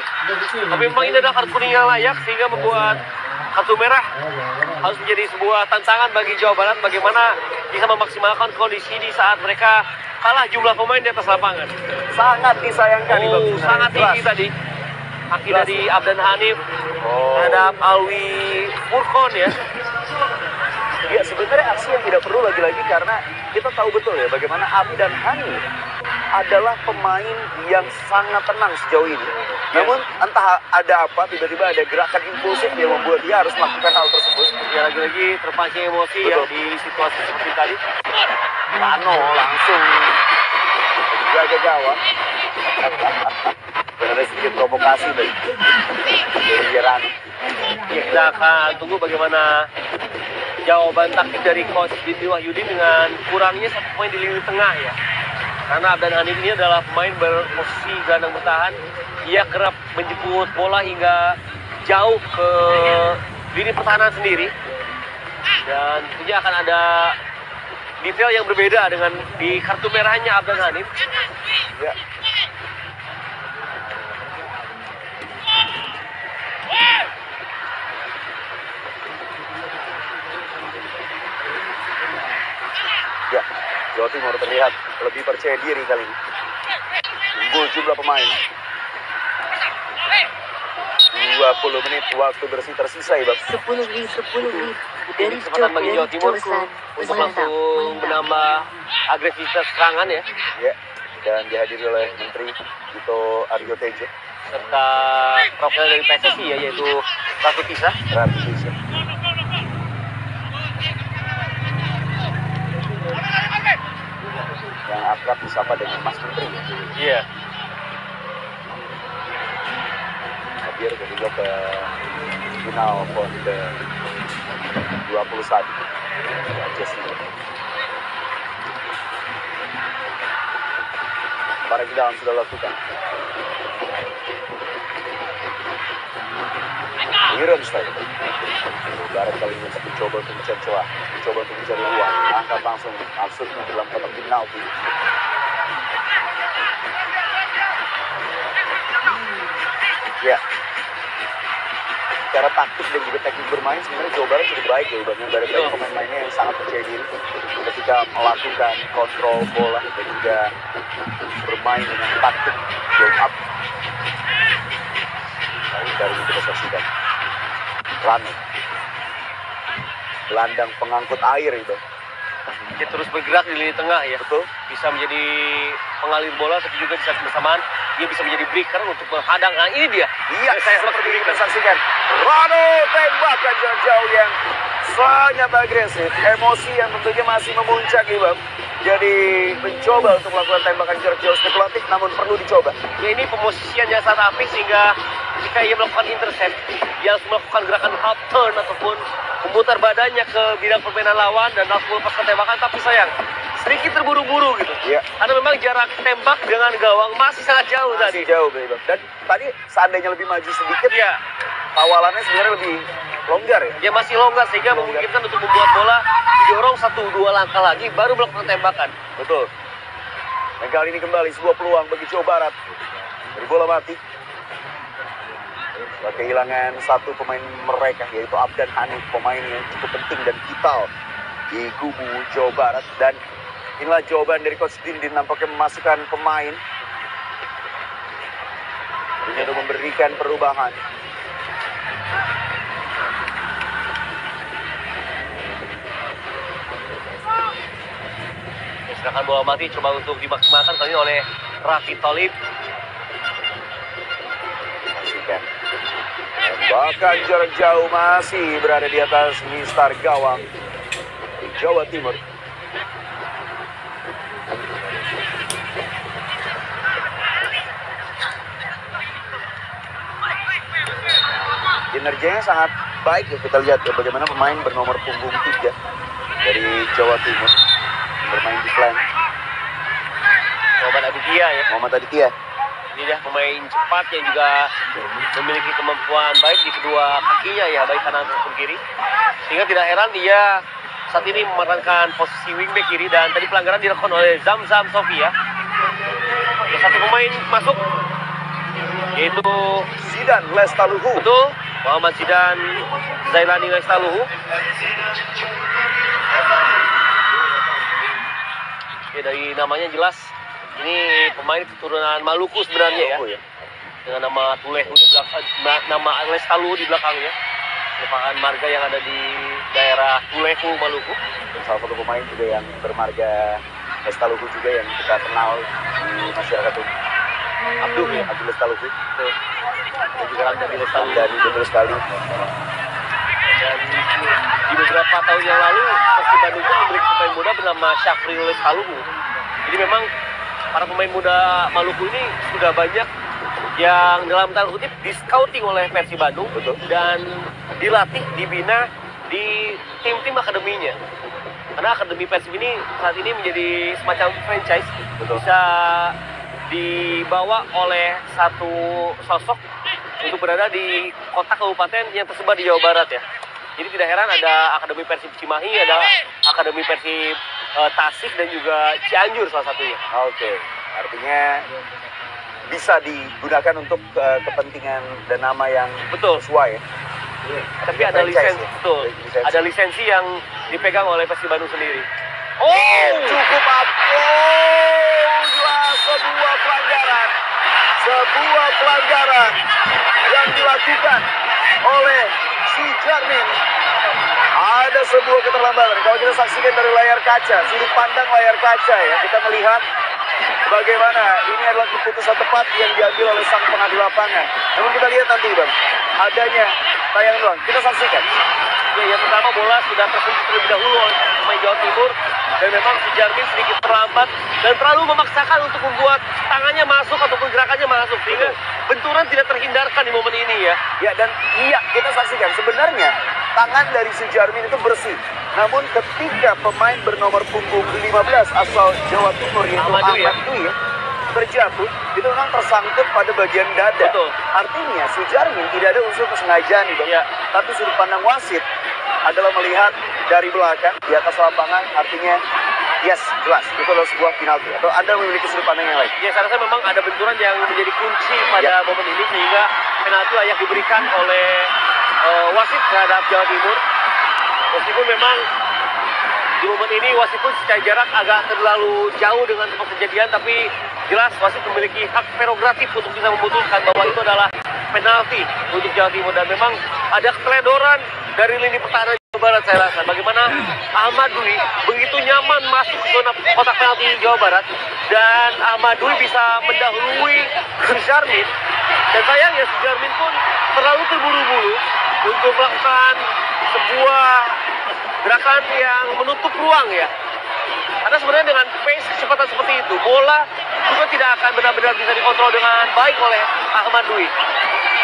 Tapi memang ini adalah kartu kuning yang layak sehingga membuat kartu merah harus menjadi sebuah tantangan bagi Jawa Barat bagaimana bisa memaksimalkan kondisi di saat mereka kalah jumlah pemain di atas lapangan. Sangat disayangkan nih Bang. Sangat tinggi tadi kaki dari Abdan Hanif terhadap Alwi Furkon ya. Ya, sebenarnya aksi yang tidak perlu lagi-lagi karena kita tahu betul ya bagaimana Abdan Hanif adalah pemain yang sangat tenang sejauh ini. Namun entah ada apa, tiba-tiba ada gerakan impulsif yang membuat dia harus melakukan hal tersebut. Ya, lagi-lagi terpancing emosi ya di situasi seperti tadi. Rano langsung jaga gawang. Benar sedikit provokasi dari Rano. Ya, kita akan tunggu bagaimana jawaban taktik dari Coach Didi Wahyudin dengan kurangnya satu pemain di lini tengah ya. Karena Abdan Hanif ini adalah pemain berposisi gelandang bertahan. Ia kerap menjemput bola hingga jauh ke lini pertahanan sendiri. Dan tentunya akan ada detail yang berbeda dengan di kartu merahnya Abdan Hanif. Ya. Ya, Jawa Timur terlihat lebih percaya diri kali ini. Unggul jumlah pemain. 20 menit waktu bersih tersisa, Ibab. 10 menit dari Kesempatan bagi Jawa Timur untuk langsung menambah agresivitas serangan ya. Ya, dan dihadiri oleh Menteri Dito Aryo Tejo. Serta perwakilan dari PSSI ya, yaitu Ratu Tisa. Ratu Tisa. Yang akrab disapa dengan Mas Menteri. Iya. Hadir juga ke final PON ke 21. Jesse. Para Gilang sudah lakukan. Wirenstein. Barat kali ini mencoba untuk mencari celah, mencoba untuk mencari ruang, angkat langsung maksudnya dalam kotak penalti. Ya, secara taktik dan juga teknik bermain sebenarnya Jawa Barat cukup baik ya, Bang. Dari pemain-pemainnya yang sangat percaya diri ketika melakukan kontrol bola dan juga bermain dengan taktik build up. Lalu dari ini kita saksikan Rano, gelandang pengangkut air itu. Dia terus bergerak di lini tengah ya. Betul. Bisa menjadi pengalir bola, tapi juga di saat bersamaan dia bisa menjadi breaker untuk menghadang. Nah ini dia. Iya, saya seperti ini kita saksikan. Rano tembakan jarak jauh yang sangat agresif. Emosi yang tentunya masih memuncak, Ibam. Jadi mencoba untuk melakukan tembakan jarak jauh spekulatif, namun perlu dicoba. Ya ini pemosisiannya sangat apik sehingga jika ia melakukan intercept, dia harus melakukan gerakan half turn ataupun memutar badannya ke bidang permainan lawan dan langsung melepaskan tembakan. Tapi sayang, sedikit terburu-buru gitu. Iya. Karena memang jarak tembak dengan gawang masih sangat jauh tadi. Jauh, Ibam. Dan tadi seandainya lebih maju sedikit, Ya, kawalannya sebenarnya lebih longgar ya. dia masih longgar sehingga memungkinkan untuk membuat bola didorong 1-2 langkah lagi baru melakukan tembakan. Betul. Dan kali ini kembali sebuah peluang bagi Jawa Barat dari bola mati. Kehilangan satu pemain mereka yaitu Abdan Hanif, pemain yang cukup penting dan vital di kubu Jawa Barat. Dan inilah jawaban dari Coach Dindin, nampaknya memasukkan pemain untuk memberikan perubahan. Sedangkan bola mati coba untuk dimaksimalkan kali ini oleh Raffi Tholib. Pastikan. Bahkan jarak jauh masih berada di atas mistar gawang di Jawa Timur. Kinerjanya sangat baik ya, kita lihat ya bagaimana pemain bernomor punggung 3 dari Jawa Timur bermain di flank. Muhammad Aditya ya. Muhammad Aditya. Ini dia pemain cepat yang juga memiliki kemampuan baik di kedua kakinya ya, baik kanan maupun kiri. Sehingga tidak heran dia saat ini memerankan posisi wingback kiri dan tadi pelanggaran dilakukan oleh Zamzam Sofia. Ya, satu pemain masuk yaitu Zidan Lestaluhu. betul Muhammad Zidan Zailani Lestaluhu. Ya, dari namanya jelas ini pemain keturunan Maluku sebenarnya ya. Dengan nama Tulehu di belakang, nama Lestaluhu di belakangnya. Merupakan marga yang ada di daerah Tulehu, Maluku. Dan salah satu pemain juga yang bermarga Lestaluhu juga yang kita kenal di masyarakat umum. Abdul ya, Abdul Lestaluhu. Dan juga ada di Lestaluhu. Dan betul sekali. Dan di beberapa tahun yang lalu Persib Bandung pun memiliki pemain muda bernama Syafril Lestaluhu. Jadi memang para pemain muda Maluku ini sudah banyak yang dalam tanda kutip di scouting oleh Persib Bandung. Betul. Dan dilatih, dibina di tim-tim akademinya. Karena akademi Persib ini saat ini menjadi semacam franchise. Betul. Bisa dibawa oleh satu sosok untuk berada di kota kabupaten yang tersebar di Jawa Barat ya. Jadi tidak heran ada Akademi Persib Cimahi, ada Akademi Persib Tasik dan juga Cianjur salah satunya. Oke, artinya bisa digunakan untuk kepentingan dan nama yang Betul. sesuai ya. Tapi ada lisensi, ya? betul. Lisensi. Ada lisensi yang dipegang oleh Persib Bandung sendiri. Cukup jelas sebuah pelanggaran yang dilakukan oleh si Jarmin. Ada sebuah keterlambatan. Kalau kita saksikan dari layar kaca, sudut pandang layar kaca ya, kita melihat bagaimana ini adalah keputusan tepat yang diambil oleh sang pengadil lapangan. Namun kita lihat nanti Bang, adanya tayang doang. Kita saksikan. Ya, yang pertama bola sudah tersentuh terlebih dahulu oleh pemain Jawa Timur dan memang si Jarmin sedikit terlambat dan terlalu memaksakan untuk membuat tangannya masuk ataupun gerakannya masuk sehingga benturan tidak terhindarkan di momen ini ya. Ya, dan iya kita saksikan sebenarnya tangan dari si Jarmin itu bersih. Namun ketika pemain bernomor punggung 15 asal Jawa Timur yaitu Ahmad Dwi ya. Ahmad Dwi terjatuh, itu memang tersangkut pada bagian dada. Betul. Artinya si Jarmin tidak ada unsur kesengajaan nih Bang. Ya. Tapi sudut pandang wasit adalah melihat dari belakang di atas lapangan, artinya yes, jelas itu adalah sebuah penalti. Atau Anda memiliki sudut pandang yang lain? Ya, saya rasa memang ada benturan yang menjadi kunci pada momen ini sehingga penalti layak diberikan oleh wasit terhadap Jawa Timur. Meskipun memang di momen ini wasit pun secara jarak agak terlalu jauh dengan tempat kejadian, tapi jelas wasit memiliki hak prerogatif untuk bisa memutuskan bahwa itu adalah penalti untuk Jawa Timur dan memang ada keteledoran dari lini pertahanan Jawa Barat saya rasa. Bagaimana Ahmad Dwi begitu nyaman masuk ke zona kotak penalti Jawa Barat dan Ahmad Dwi bisa mendahului si Jarmin dan sayangnya si Jarmin pun terlalu terburu-buru untuk melakukan sebuah gerakan yang menutup ruang ya. Karena sebenarnya dengan pace kecepatan seperti itu, bola juga tidak akan benar-benar bisa dikontrol dengan baik oleh Ahmad Dwi.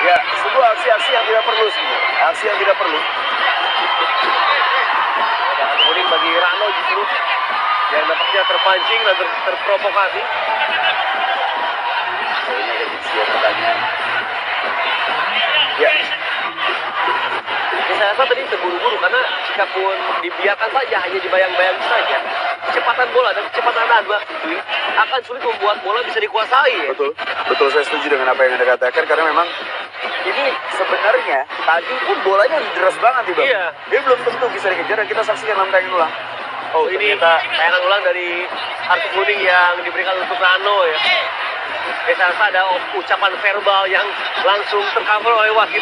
Ya, sebuah aksi-aksi yang tidak perlu sebenarnya. Aksi yang tidak perlu. Ada kartu kuning bagi Rano justru yang nampaknya terpancing dan terprovokasi. Ini ada siap pertanyaan. Ya. Ya, saya rasa tadi terburu-buru karena jika pun dibiarkan saja hanya dibayang-bayang saja, kecepatan bola dan kecepatan Ahmad Dwi akan sulit membuat bola bisa dikuasai. Ya? Betul saya setuju dengan apa yang Anda katakan karena memang ini sebenarnya tadi pun bolanya deras banget nih Bang. Iya. Dia belum tentu bisa dikejar dan kita saksikan dalam tayangan ulang. Oh, ini tayangan ulang dari kartu kuning yang diberikan untuk Rano ya. Saya rasa ada ucapan verbal yang langsung tercover oleh wasit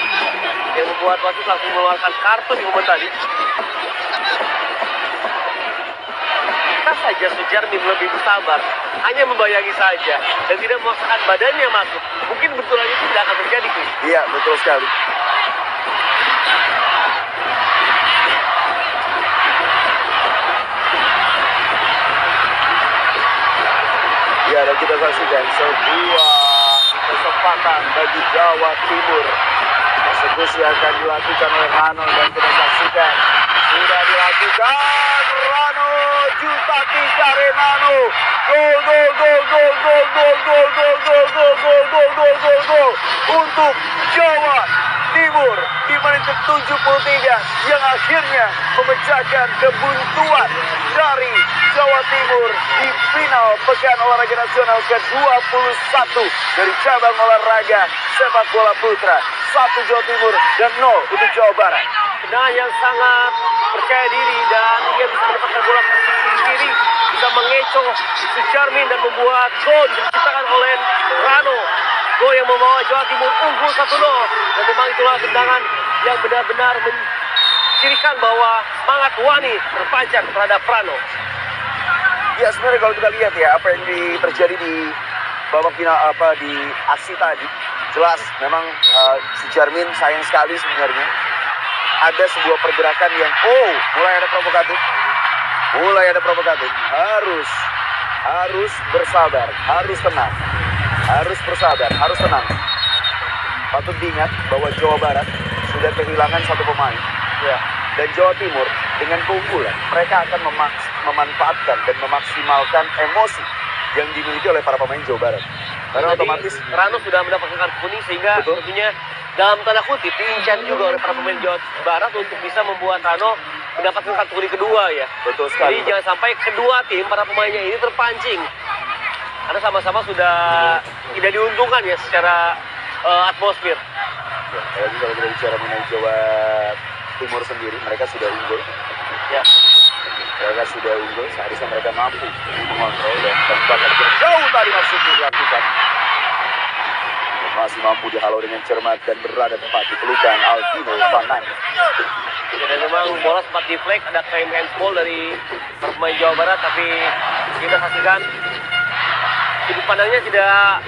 yang membuat wasit langsung mengeluarkan kartu di momen tadi. Bisa saja Sujarmin lebih bersabar, hanya membayangi saja dan tidak memaksakan badannya masuk. Mungkin benturan itu tidak akan terjadi, Chris. Iya, betul sekali. Ya, dan kita saksikan sebuah kesempatan bagi Jawa Timur. Eksekusi akan dilakukan oleh Rano dan kita saksikan sudah dilakukan Rano Jutaki Karemano. Gol untuk Jawa Timur di menit ke-73 yang akhirnya memecahkan kebuntuan dari Jawa Timur di final Pekan Olahraga Nasional ke-21 dari cabang olahraga sepak bola putra. 1 Jawa Timur dan 0 untuk Jawa Barat. Tendangan yang sangat percaya diri dan dia bisa mendapatkan bola ke sisi kiri, bisa mengecoh Sujarmin dan membuat gol diciptakan oleh Rano. Gol yang membawa Jawa Timur unggul 1-0 dan memang itulah tendangan yang benar-benar mencirikan bahwa semangat Wani terpancar terhadap Rano. Ya sebenarnya kalau kita lihat ya apa yang terjadi di babak final di aksi tadi, jelas memang si Jarmin sayang sekali sebenarnya ada sebuah pergerakan yang mulai ada provokatif, harus bersabar, harus tenang, harus bersabar, harus tenang. Patut diingat bahwa Jawa Barat sudah kehilangan 1 pemain ya, dan Jawa Timur dengan keunggulan mereka akan memanfaatkan dan memaksimalkan emosi yang dimiliki oleh para pemain Jawa Barat. Karena jadi, otomatis Rano sudah mendapatkan kartu kuning sehingga tentunya dalam tanda kutip diincar juga oleh para pemain Jawa Barat untuk bisa membuat Rano mendapatkan kartu kuning kedua ya. Betul sekali. Jadi jangan sampai kedua tim para pemainnya ini terpancing. Karena sama-sama sudah tidak diuntungkan ya secara atmosfer. Ya, apalagi kalau kita bicara mengenai Jawa Timur sendiri, mereka sudah unggul. Ya. Mereka sudah unggul, seharusnya mereka mampu mengontrol dan tembakan jauh tadi maksudnya dilakukan. Masih mampu dihalau dengan cermat dan berada tepat di pelukan Aldino Fanan. Dan memang bola sempat deflect, ada claim handball dari pemain Jawa Barat, tapi kita saksikan sudut pandangnya tidak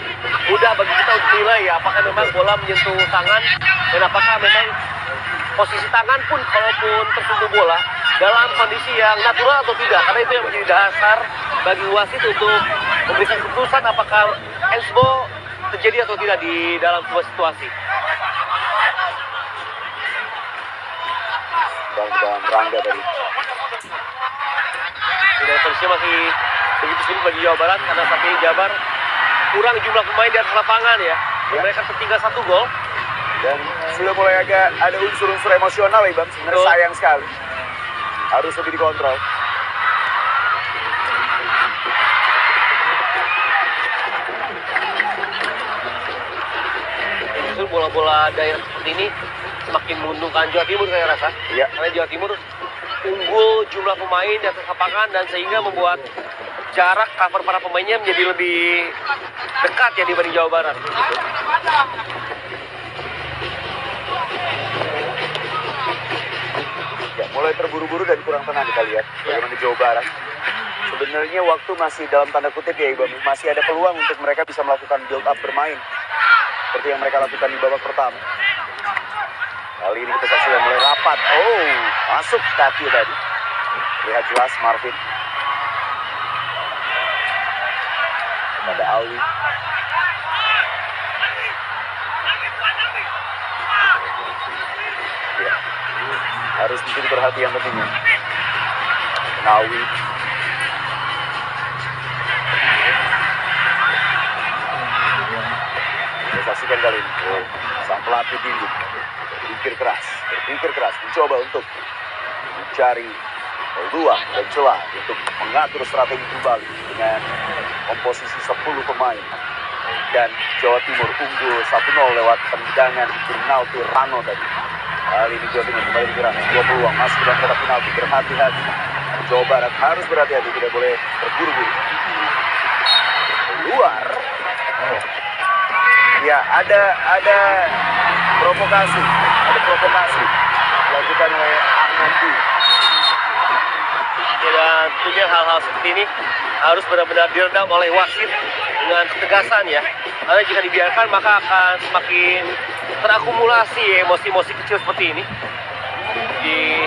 mudah bagi kita untuk menilai ya, apakah memang bola menyentuh tangan dan apakah memang posisi tangan pun kalaupun tersentuh bola dalam kondisi yang natural atau tidak, karena itu yang menjadi dasar bagi wasit untuk memberikan keputusan apakah handsball terjadi atau tidak di dalam sebuah situasi. Dan Rangga tadi. Tidak, kondisinya masih begitu sulit bagi Jawa Barat karena saat ini Jabar kurang jumlah pemain di atas lapangan ya. Mereka tertinggal 1 gol. Dan sudah mulai agak ada unsur-unsur emosional ya Bang, sebenarnya sayang sekali. Harus lebih dikontrol. Justru bola-bola daerah seperti ini semakin menguntungkan Jawa Timur saya rasa. Iya. Karena Jawa Timur unggul jumlah pemain di atas lapangan dan sehingga membuat jarak cover para pemainnya menjadi lebih dekat ya dibanding Jawa Barat. Ya, mulai terburu-buru dan kurang tenang kita lihat bagaimana Jawa Barat. Sebenarnya waktu masih dalam tanda kutip ya Ibu, masih ada peluang untuk mereka bisa melakukan build up bermain seperti yang mereka lakukan di babak pertama. Kali ini kita saksikan mulai rapat. Oh, masuk kaki tadi. Lihat jelas Marvin. Ada Alwi. Ya. Harus menjadi perhatian tentunya. Nawi. Kita saksikan kali ini. Oh, sang pelatih Dinding berpikir keras, mencoba untuk mencari peluang dan celah untuk mengatur strategi kembali dengan komposisi 10 pemain. Dan Jawa Timur unggul 1-0 lewat tendangan penalti Rano tadi. Kali ini Jawa Timur kembali digerak, 2 peluang masuk dalam kotak penalti, berhati-hati. Jawa Barat harus berhati-hati, tidak boleh terburu-buru. Keluar. Ya, ada provokasi dilakukan oleh Ahmad Dwi. Ya, dan tentunya hal-hal seperti ini harus benar-benar diredam oleh wasit dengan ketegasan ya. Karena jika dibiarkan maka akan semakin terakumulasi emosi-emosi kecil seperti ini. Di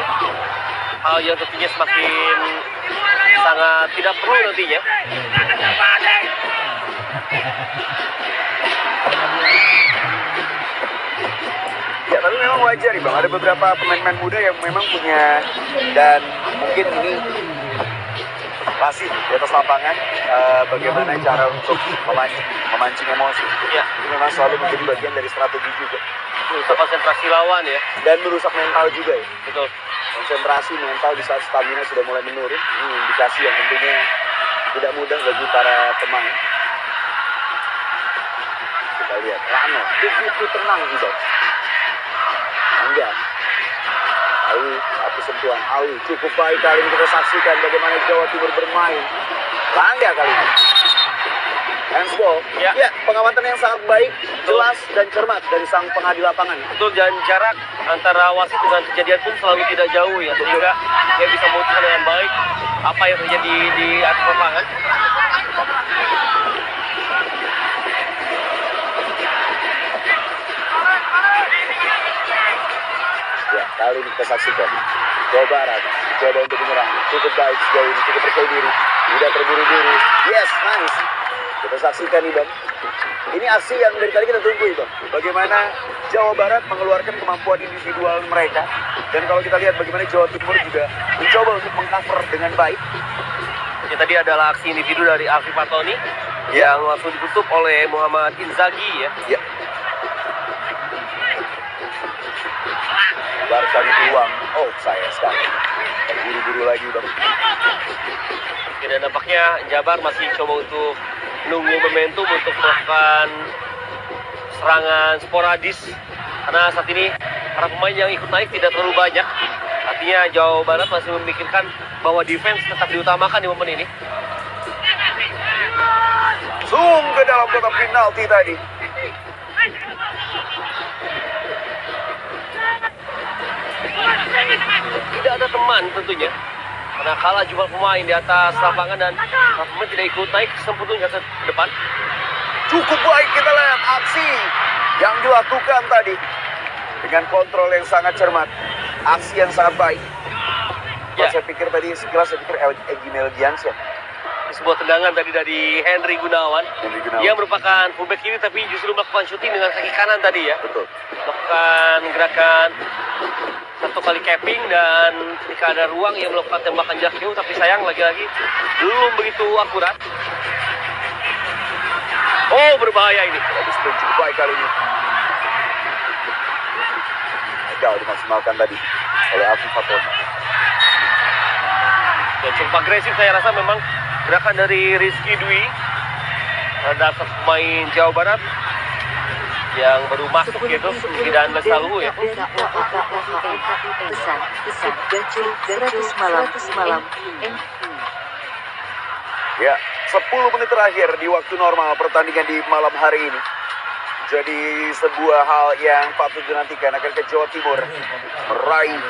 hal yang tentunya semakin sangat tidak perlu nantinya. Ya, tapi memang wajar nih Bang, ada beberapa pemain-pemain muda yang memang punya, dan mungkin ini masih di atas lapangan bagaimana cara untuk memancing emosi. Ya, itu memang selalu menjadi bagian dari strategi juga. merusak konsentrasi lawan ya. Dan merusak mental juga ya. Betul. Konsentrasi mental di saat stamina sudah mulai menurun. Ini indikasi yang tentunya tidak mudah bagi para pemain. Kita lihat Rano begitu tenang juga. Enggak. Alwi, satu sentuhan Alwi cukup baik kali ini, kita saksikan bagaimana Jawa Timur bermain. Langga kali ini. Handsball. Ya, pengamatan yang sangat baik, jelas dan cermat dari sang pengadil lapangan. Betul, dan jarak antara wasit dengan kejadian pun selalu tidak jauh ya, sehingga dia bisa memutuskan dengan baik apa yang terjadi di atas lapangan. Ya, kali ini kita saksikan Jawa Barat coba untuk menyerang, cukup baik sejauh ini, cukup percaya diri, tidak terburu-buru. Yes, nice. Kita saksikan nih Bang, ini aksi yang dari tadi kita tunggu Bang, bagaimana Jawa Barat mengeluarkan kemampuan individual mereka. Dan kalau kita lihat bagaimana Jawa Timur juga mencoba untuk mengcover dengan baik. Ya, tadi adalah aksi individu dari Alfi Fatoni yang langsung ditutup oleh Muhammad Inzaghi ya. Ya. Baru cari peluang. Oh, sayang sekali. Terburu-buru lagi, Bang. Dan nampaknya Jabar masih coba untuk menunggu momentum untuk melakukan serangan sporadis. Karena saat ini para pemain yang ikut naik tidak terlalu banyak. Artinya Jawa Barat masih memikirkan bahwa defense tetap diutamakan di momen ini. Langsung ke dalam kotak penalti tadi. Tidak ada teman tentunya. Karena kalah jumlah pemain di atas lapangan dan para pemain tidak ikut naik sempurna ke depan. Cukup baik kita lihat aksi yang dilakukan tadi. Dengan kontrol yang sangat cermat. Aksi yang sangat baik. Ya. Saya pikir tadi, sekilas saya pikir Egy Melgiansyah. Sebuah tendangan tadi dari Henry Gunawan. Dia merupakan fullback kiri tapi justru melakukan shooting dengan kaki kanan tadi ya. Betul. Melakukan gerakan satu kali capping dan ketika ada ruang ia melakukan tembakan jarak jauh tapi sayang lagi-lagi belum begitu akurat. Oh, berbahaya ini. Habis itu cukup baik kali ini. Jauh dimaksimalkan tadi oleh Afif Fatoni. Dan cukup agresif saya rasa memang gerakan dari Rizky Dwi terhadap pemain Jawa Barat yang baru masuk yaitu 19 lalu ya. Ya, 10 menit terakhir di waktu normal pertandingan di malam hari ini. Jadi sebuah hal yang patut dinantikan akan ke Jawa Timur meraih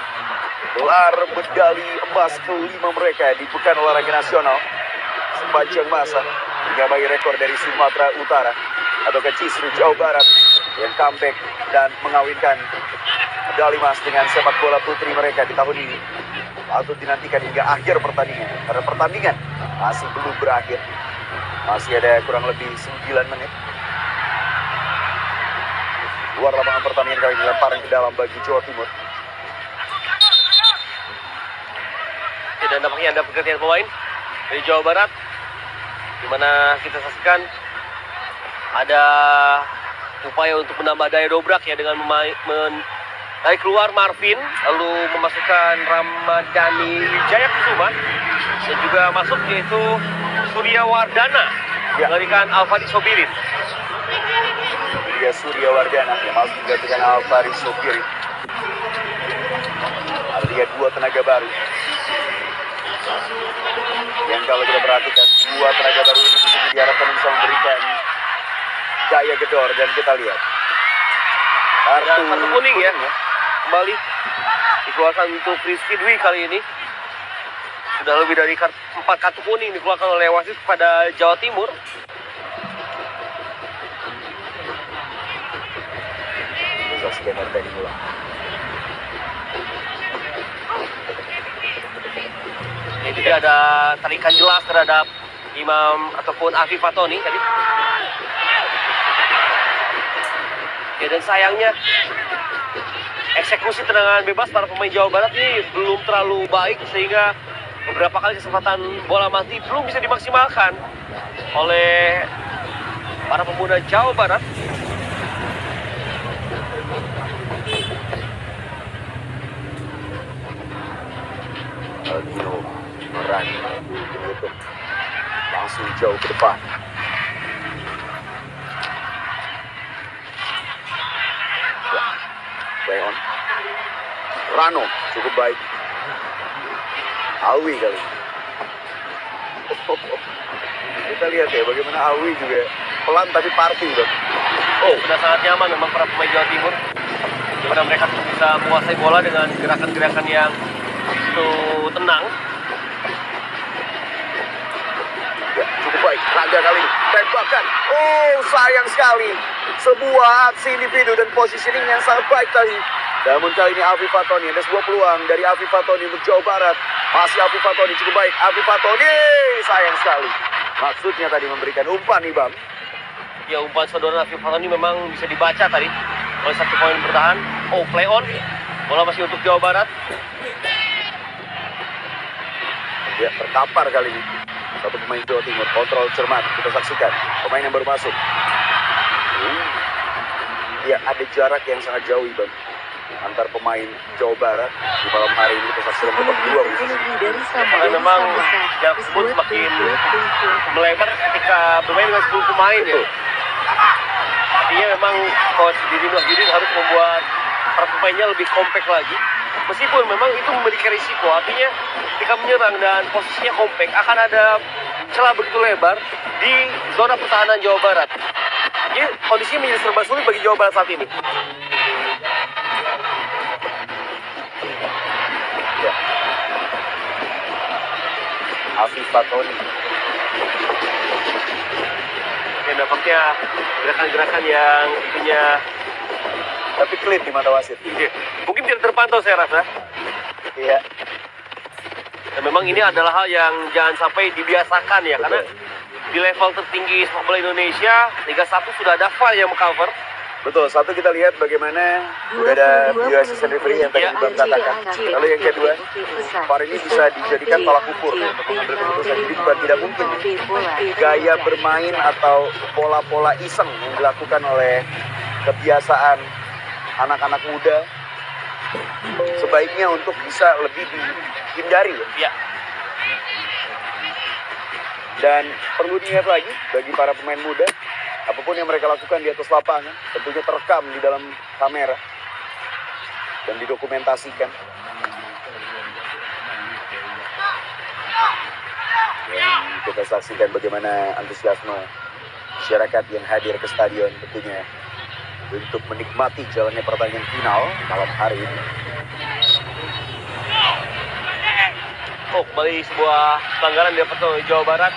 gelar medali emas kelima mereka di Pekan Olahraga Nasional sepanjang masa hingga bagi rekor dari Sumatera Utara atau ke Cisru Jawa Barat yang comeback dan mengawinkan medali emas dengan sepak bola putri mereka di tahun ini. Patut dinantikan hingga akhir pertandingan karena pertandingan masih belum berakhir, masih ada kurang lebih 9 menit. Luar lapangan pertandingan kali ini lemparan ke dalam bagi Jawa Timur. Dan nampaknya ada pergantian pemain dari Jawa Barat di mana kita saksikan ada upaya untuk menambah daya dobrak ya dengan menarik keluar Marvin lalu memasukkan Ramadhani Wijaya Kusuma dan juga masuk yaitu Surya Wardana menggantikan Alfari Sobirin. Ya, Surya Wardana yang masuk menggantikan Alfari Sobirin. Artinya dua tenaga baru. Yang kalau kita perhatikan dua tenaga baru ini diharapkan bisa memberikan gaya gedor dan kita lihat kartu kuning ya kembali dikeluarkan untuk Rizky Dwi kali ini. Sudah lebih dari 4 kartu kuning dikeluarkan oleh wasit pada Jawa Timur. Skener tadi ulang. Ini tidak ada tarikan jelas terhadap Imam ataupun Afif Fatoni tadi. Ya, dan sayangnya eksekusi tendangan bebas para pemain Jawa Barat ini belum terlalu baik sehingga beberapa kali kesempatan bola mati belum bisa dimaksimalkan oleh para pemuda Jawa Barat. Aldino Marani menutup langsung jauh ke depan. Leon Rano cukup baik. Alwi kali ini. Kita lihat ya bagaimana Alwi juga pelan tapi party dong. Oh, sudah sangat nyaman memang para pemain Jawa Timur di mana mereka bisa menguasai bola dengan gerakan-gerakan yang itu tenang. Ya, cukup baik. Raga kali ini. Tembakan. Oh, sayang sekali. Sebuah aksi individu dan positioning yang sangat baik tadi. Namun kali ini Afif Fatoni. Ada sebuah peluang dari Afif Fatoni untuk Jawa Barat. Masih Afif Fatoni cukup baik. Afif Fatoni. Sayang sekali. Maksudnya tadi memberikan umpan nih, Bang. Ya, umpan saudara Afif Fatoni memang bisa dibaca tadi oleh satu poin bertahan. Oh, play on. Bola masih untuk Jawa Barat. Ya, terkapar kali ini. Satu pemain Jawa Timur, kontrol cermat. Kita saksikan pemain yang baru masuk. Ya, ada jarak yang sangat jauh, Bang. antar pemain Jawa Barat di malam hari ini. Kita saksikan babak kedua. Karena memang jarak tersebut semakin melebar ketika bermain dengan 10 pemain ya. Artinya memang coach Didin Wahyudin harus membuat para pemainnya lebih kompak lagi. Meskipun memang itu memiliki risiko, artinya ketika menyerang dan posisinya kompak akan ada celah begitu lebar di zona pertahanan Jawa Barat. Jadi kondisinya menjadi serba sulit bagi Jawa Barat saat ini. Ya. Afif Fatoni. Dan nampaknya gerakan-gerakan yang punya Tapi clean di mata wasit. mungkin tidak terpantau saya rasa. Iya. Dan memang ini adalah hal yang jangan sampai dibiasakan ya, karena di level tertinggi sepak bola Indonesia, Liga 1 sudah ada VAR yang mengcover. Betul, satu kita lihat bagaimana udah ada video assistant referee yang tadi Bang katakan. Lalu yang kedua, VAR ini bisa dijadikan tolak ukur untuk mengambil keputusan. Jadi bukan tidak mungkin gaya bermain atau pola-pola iseng yang dilakukan oleh kebiasaan anak-anak muda sebaiknya untuk bisa lebih dihindari ya. Ya. Dan perlu diingat lagi bagi para pemain muda, apapun yang mereka lakukan di atas lapangan tentunya terekam di dalam kamera dan didokumentasikan. Dan kita saksikan bagaimana antusiasme masyarakat yang hadir ke stadion tentunya untuk menikmati jalannya pertandingan final malam hari ini. Oh, kembali sebuah pelanggaran didapat oleh Jawa Barat.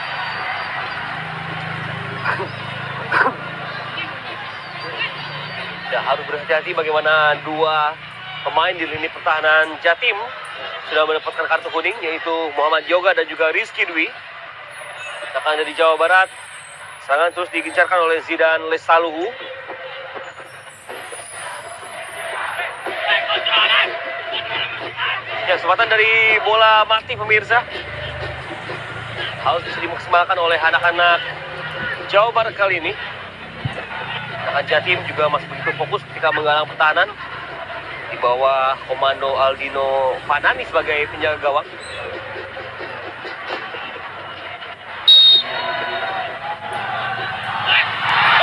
Ya, harus berhati-hati bagaimana dua pemain di lini pertahanan Jatim sudah mendapatkan kartu kuning, yaitu Muhammad Yoga dan juga Rizky Dwi. Serangan dari Jawa Barat, serangan terus digencarkan oleh Zidan Lesaluhu. Ya, kesempatan dari bola mati pemirsa harus bisa dimaksimalkan oleh anak-anak Jawa Barat kali ini. Anak Jatim juga masih begitu fokus ketika menggalang pertahanan di bawah komando Aldino Fanani sebagai penjaga gawang.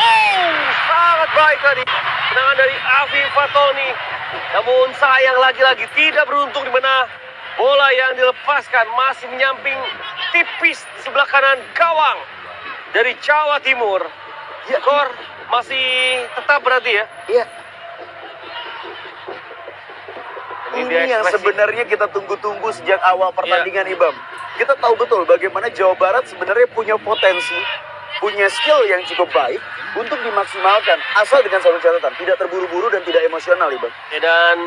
Oh, sangat baik tadi tendangan dari Afif Fatoni. Namun sayang lagi-lagi tidak beruntung, di mana bola yang dilepaskan masih menyamping tipis di sebelah kanan gawang dari Jawa Timur. Ya, skor masih tetap berarti ya. Iya. Ini Ini yang ekspresi. sebenarnya kita tunggu-tunggu sejak awal pertandingan, Ibam. Kita tahu betul bagaimana Jawa Barat sebenarnya punya potensi, punya skill yang cukup baik untuk dimaksimalkan. Asal dengan satu catatan, tidak terburu-buru dan tidak emosional, Ibam. Ya, dan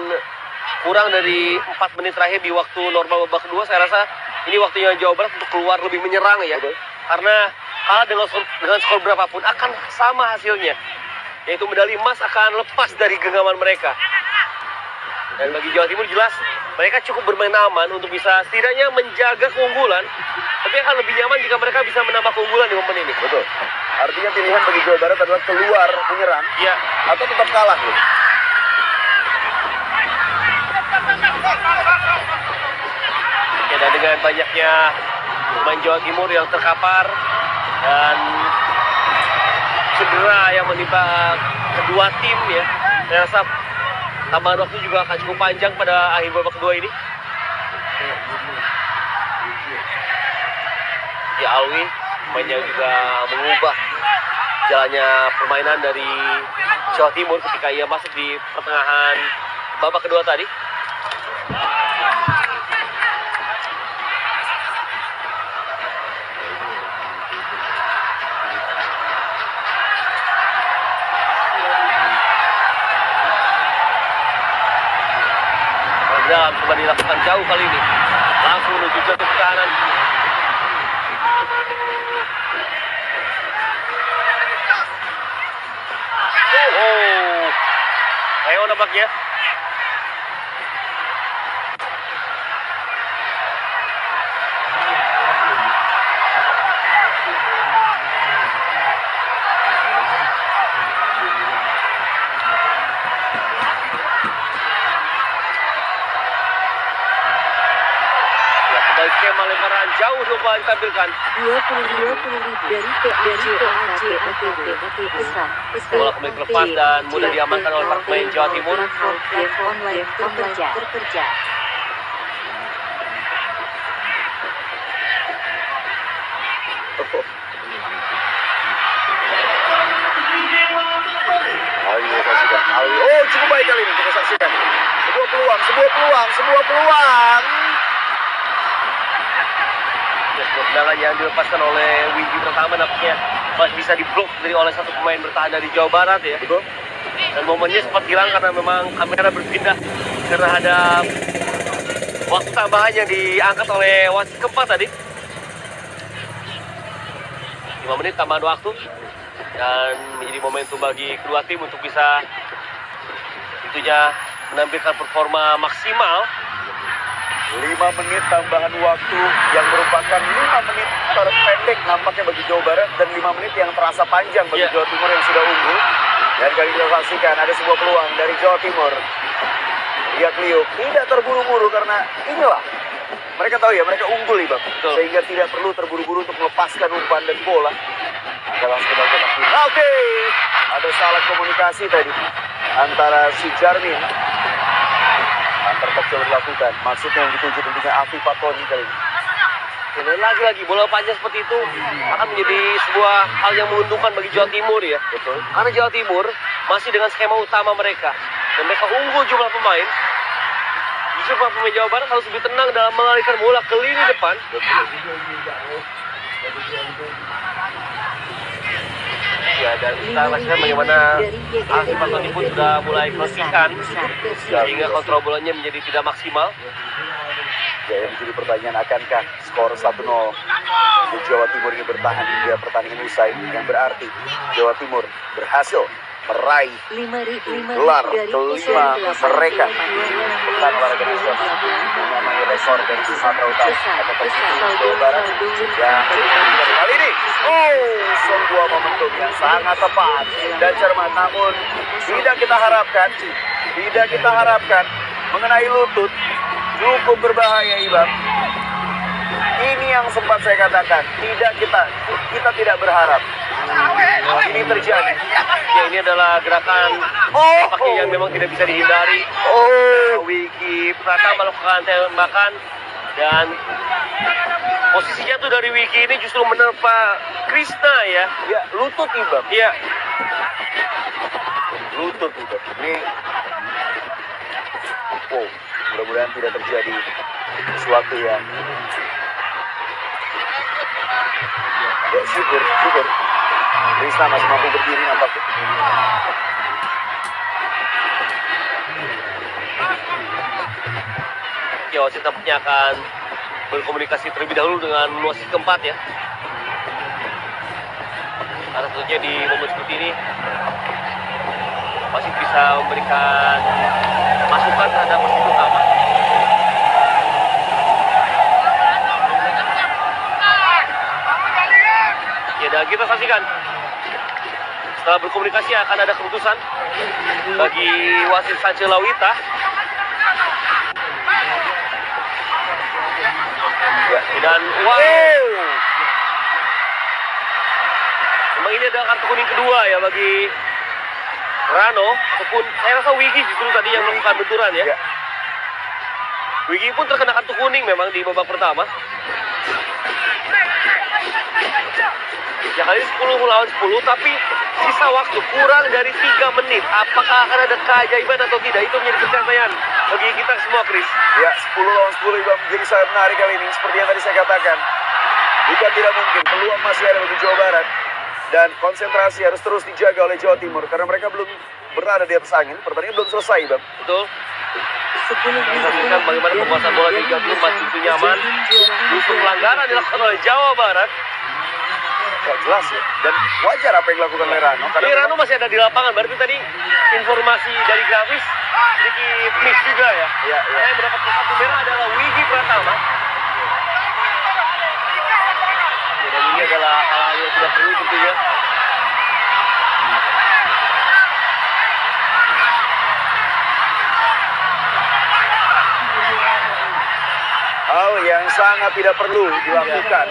kurang dari 4 menit terakhir di waktu normal babak kedua, saya rasa ini waktunya Jawa Barat untuk keluar lebih menyerang ya. Betul. Karena kalah dengan skor berapapun akan sama hasilnya, yaitu medali emas akan lepas dari genggaman mereka. Dan bagi Jawa Timur jelas mereka cukup bermain aman untuk bisa setidaknya menjaga keunggulan, tapi akan lebih nyaman jika mereka bisa menambah keunggulan di momen ini. Betul. Artinya pilihan bagi Jawa Barat adalah keluar menyerang Ya, atau tetap kalah. Gitu. ya, dan dengan banyaknya pemain Jawa Timur yang terkapar dan cedera yang menimpa kedua tim ya, saya rasa tambahan waktu juga akan cukup panjang pada akhir babak kedua ini. Ya, Alwi pemain yang juga mengubah jalannya permainan dari Jawa Timur ketika ia masuk di pertengahan babak kedua tadi. Dalam coba dilakukan jauh kali ini, langsung menuju jatuh pertahanan. Oh, ayo nampaknya. pertama, lemparan jauh coba ditampilkan. 20 dari Bola kembali terlepas dan mudah diamankan oleh para pemain Jawa Timur. online terkerja. Alwi kita saksikan. Alwi, oh cukup baik kali ini kita saksikan. Sebuah peluang. Ya, sebuah tendangan yang dilepaskan oleh Winggi pertama nampaknya masih bisa diblok oleh satu pemain bertahan dari Jawa Barat ya. Betul. Dan momennya sempat hilang karena memang kamera berpindah terhadap waktu tambahan yang diangkat oleh wasit keempat tadi. 5 menit tambahan waktu dan menjadi momentum bagi kedua tim untuk bisa tentunya menampilkan performa maksimal. 5 menit tambahan waktu yang merupakan 5 menit terpendek nampaknya bagi Jawa Barat dan 5 menit yang terasa panjang bagi Jawa Timur yang sudah unggul. Dan kali kita saksikan ada sebuah peluang dari Jawa Timur. Dia Kliuk tidak terburu-buru karena inilah mereka tahu ya mereka unggul nih Bang. Sehingga tidak perlu terburu-buru untuk melepaskan umpan dan bola. Dalam sekedar kotak final. Oke, ada salah komunikasi tadi antara si Jarmin. Antar coba dilakukan. Maksudnya yang dituju tentunya Afif Fatoni kali ini. Dan lagi-lagi bola panjang seperti itu akan menjadi sebuah hal yang menguntungkan bagi Jawa Timur ya. Betul. Karena Jawa Timur masih dengan skema utama mereka dan mereka unggul jumlah pemain. Justru para pemain Jawa Barat harus lebih tenang dalam mengalihkan bola ke lini depan. Ya, dan kita rasakan bagaimana Afif Fatoni pun sudah mulai kesulitan sehingga kontrol bolanya menjadi tidak maksimal. Ya, yang menjadi pertanyaan akankah skor 1-0 di Jawa Timur ini bertahan hingga pertandingan usai, yang berarti Jawa Timur berhasil meraih gelar kelima mereka pekan olahraga nasional menamai rekor dari Sumatera Utara atau Provinsi Jawa Barat yang kali ini sebuah momentum yang sangat tepat dan cermat, namun tidak kita harapkan mengenai lutut. Cukup berbahaya Ibam. Ini yang sempat saya katakan, kita tidak berharap ini terjadi. Ya, ini adalah gerakan kaki yang memang tidak bisa dihindari. Wiki Pratama melakukan tembakan dan posisi jatuh dari Wiki ini justru menerpa Krishna ya. Ya, lutut Ibam. Iya. Lutut Ibam. Ini mudah-mudahan tidak terjadi sesuatu yang ya, syukur Krishna masih mampu berdiri nampaknya. Ya, wasit tampaknya akan berkomunikasi terlebih dahulu dengan wasit keempat ya. Karena tentunya di momen seperti ini wasit bisa memberikan masukan terhadap wasit utama. Ya, dan kita saksikan setelah berkomunikasi akan ada keputusan bagi wasit Sanche Lawita. Ya, dan memang ini adalah kartu kuning kedua ya bagi Rano, ataupun saya rasa Wigi justru tadi yang melakukan benturan ya. Wigi pun terkena kartu kuning memang di babak pertama. Ya, kali ini 10 lawan 10, tapi sisa waktu kurang dari 3 menit. Apakah akan ada keajaiban atau tidak? Itu menjadi pertanyaan bagi kita semua, Chris. Ya, 10 lawan 10 juga menjadi sangat menarik kali ini. Seperti yang tadi saya katakan, bukan tidak mungkin, peluang masih ada bagi Jawa Barat. Dan konsentrasi harus terus dijaga oleh Jawa Timur, karena mereka belum berada di atas angin. Pertandingan belum selesai, Bang. Betul. Kita lihat bagaimana penguasaan bola di Jawa Timur masih begitu nyaman. Justru pelanggaran dilakukan oleh Jawa Barat. Ya, jelas ya. Dan wajar apa yang dilakukan oleh Rano. Ini Rano masih ada di lapangan. Berarti tadi informasi dari grafis sedikit miss juga ya. Iya. Yang mendapatkan kartu merah adalah Wigi Pratama. Ya, dan ini adalah hal yang tidak perlu tentunya. Hal yang sangat tidak perlu dilakukan.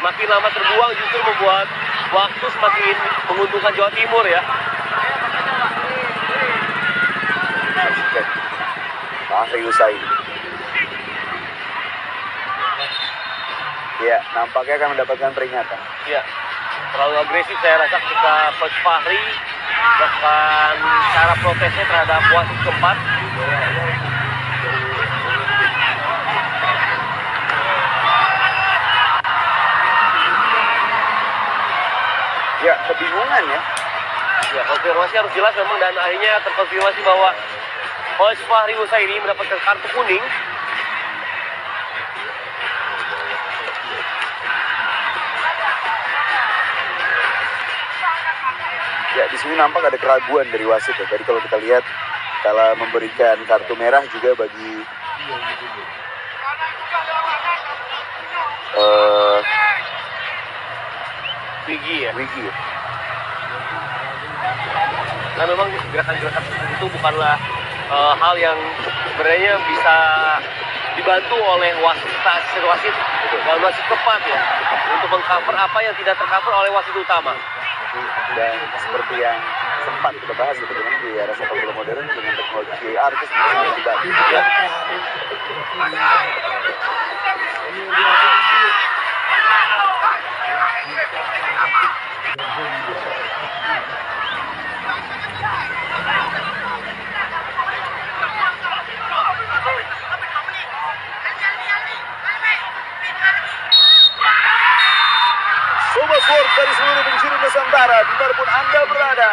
Makin lama terbuang justru membuat waktu semakin menguntungkan Jawa Timur ya. Fahri Husain. Ya, nampaknya akan mendapatkan peringatan. Ya, terlalu agresif saya rasa ketika Coach Fahri melakukan cara protesnya terhadap wasit keempat. Ya, kebingungan ya. Ya, konfirmasi harus jelas memang, dan akhirnya terkonfirmasi bahwa Coach Fahri Husaini mendapatkan kartu kuning. Ya, di sini nampak ada keraguan dari wasit ya. Tadi kalau kita lihat kala memberikan kartu merah juga bagi Wigi ya. Wigi. Nah, memang gerakan-gerakan seperti itu bukanlah hal yang sebenarnya bisa dibantu oleh wasit dan wasit keempat ya, untuk mengcover apa yang tidak tercover oleh wasit utama. Dan seperti yang sempat kita bahas gitu, bagaimana di era sepak bola modern dengan teknologi VAR itu sebenarnya dibantu. Ya. Sobat Sport dari seluruh penjuru Nusantara, dimanapun Anda berada,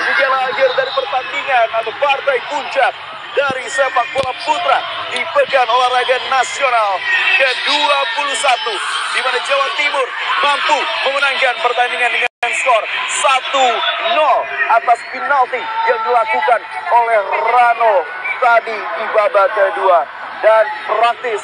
demikianlah akhir dari pertandingan atau partai puncak dari sepak bola putra di Pekan Olahraga Nasional ke-21, di mana Jawa Timur mampu memenangkan pertandingan dengan skor 1-0 atas penalti yang dilakukan oleh Rano tadi di babak kedua, dan praktis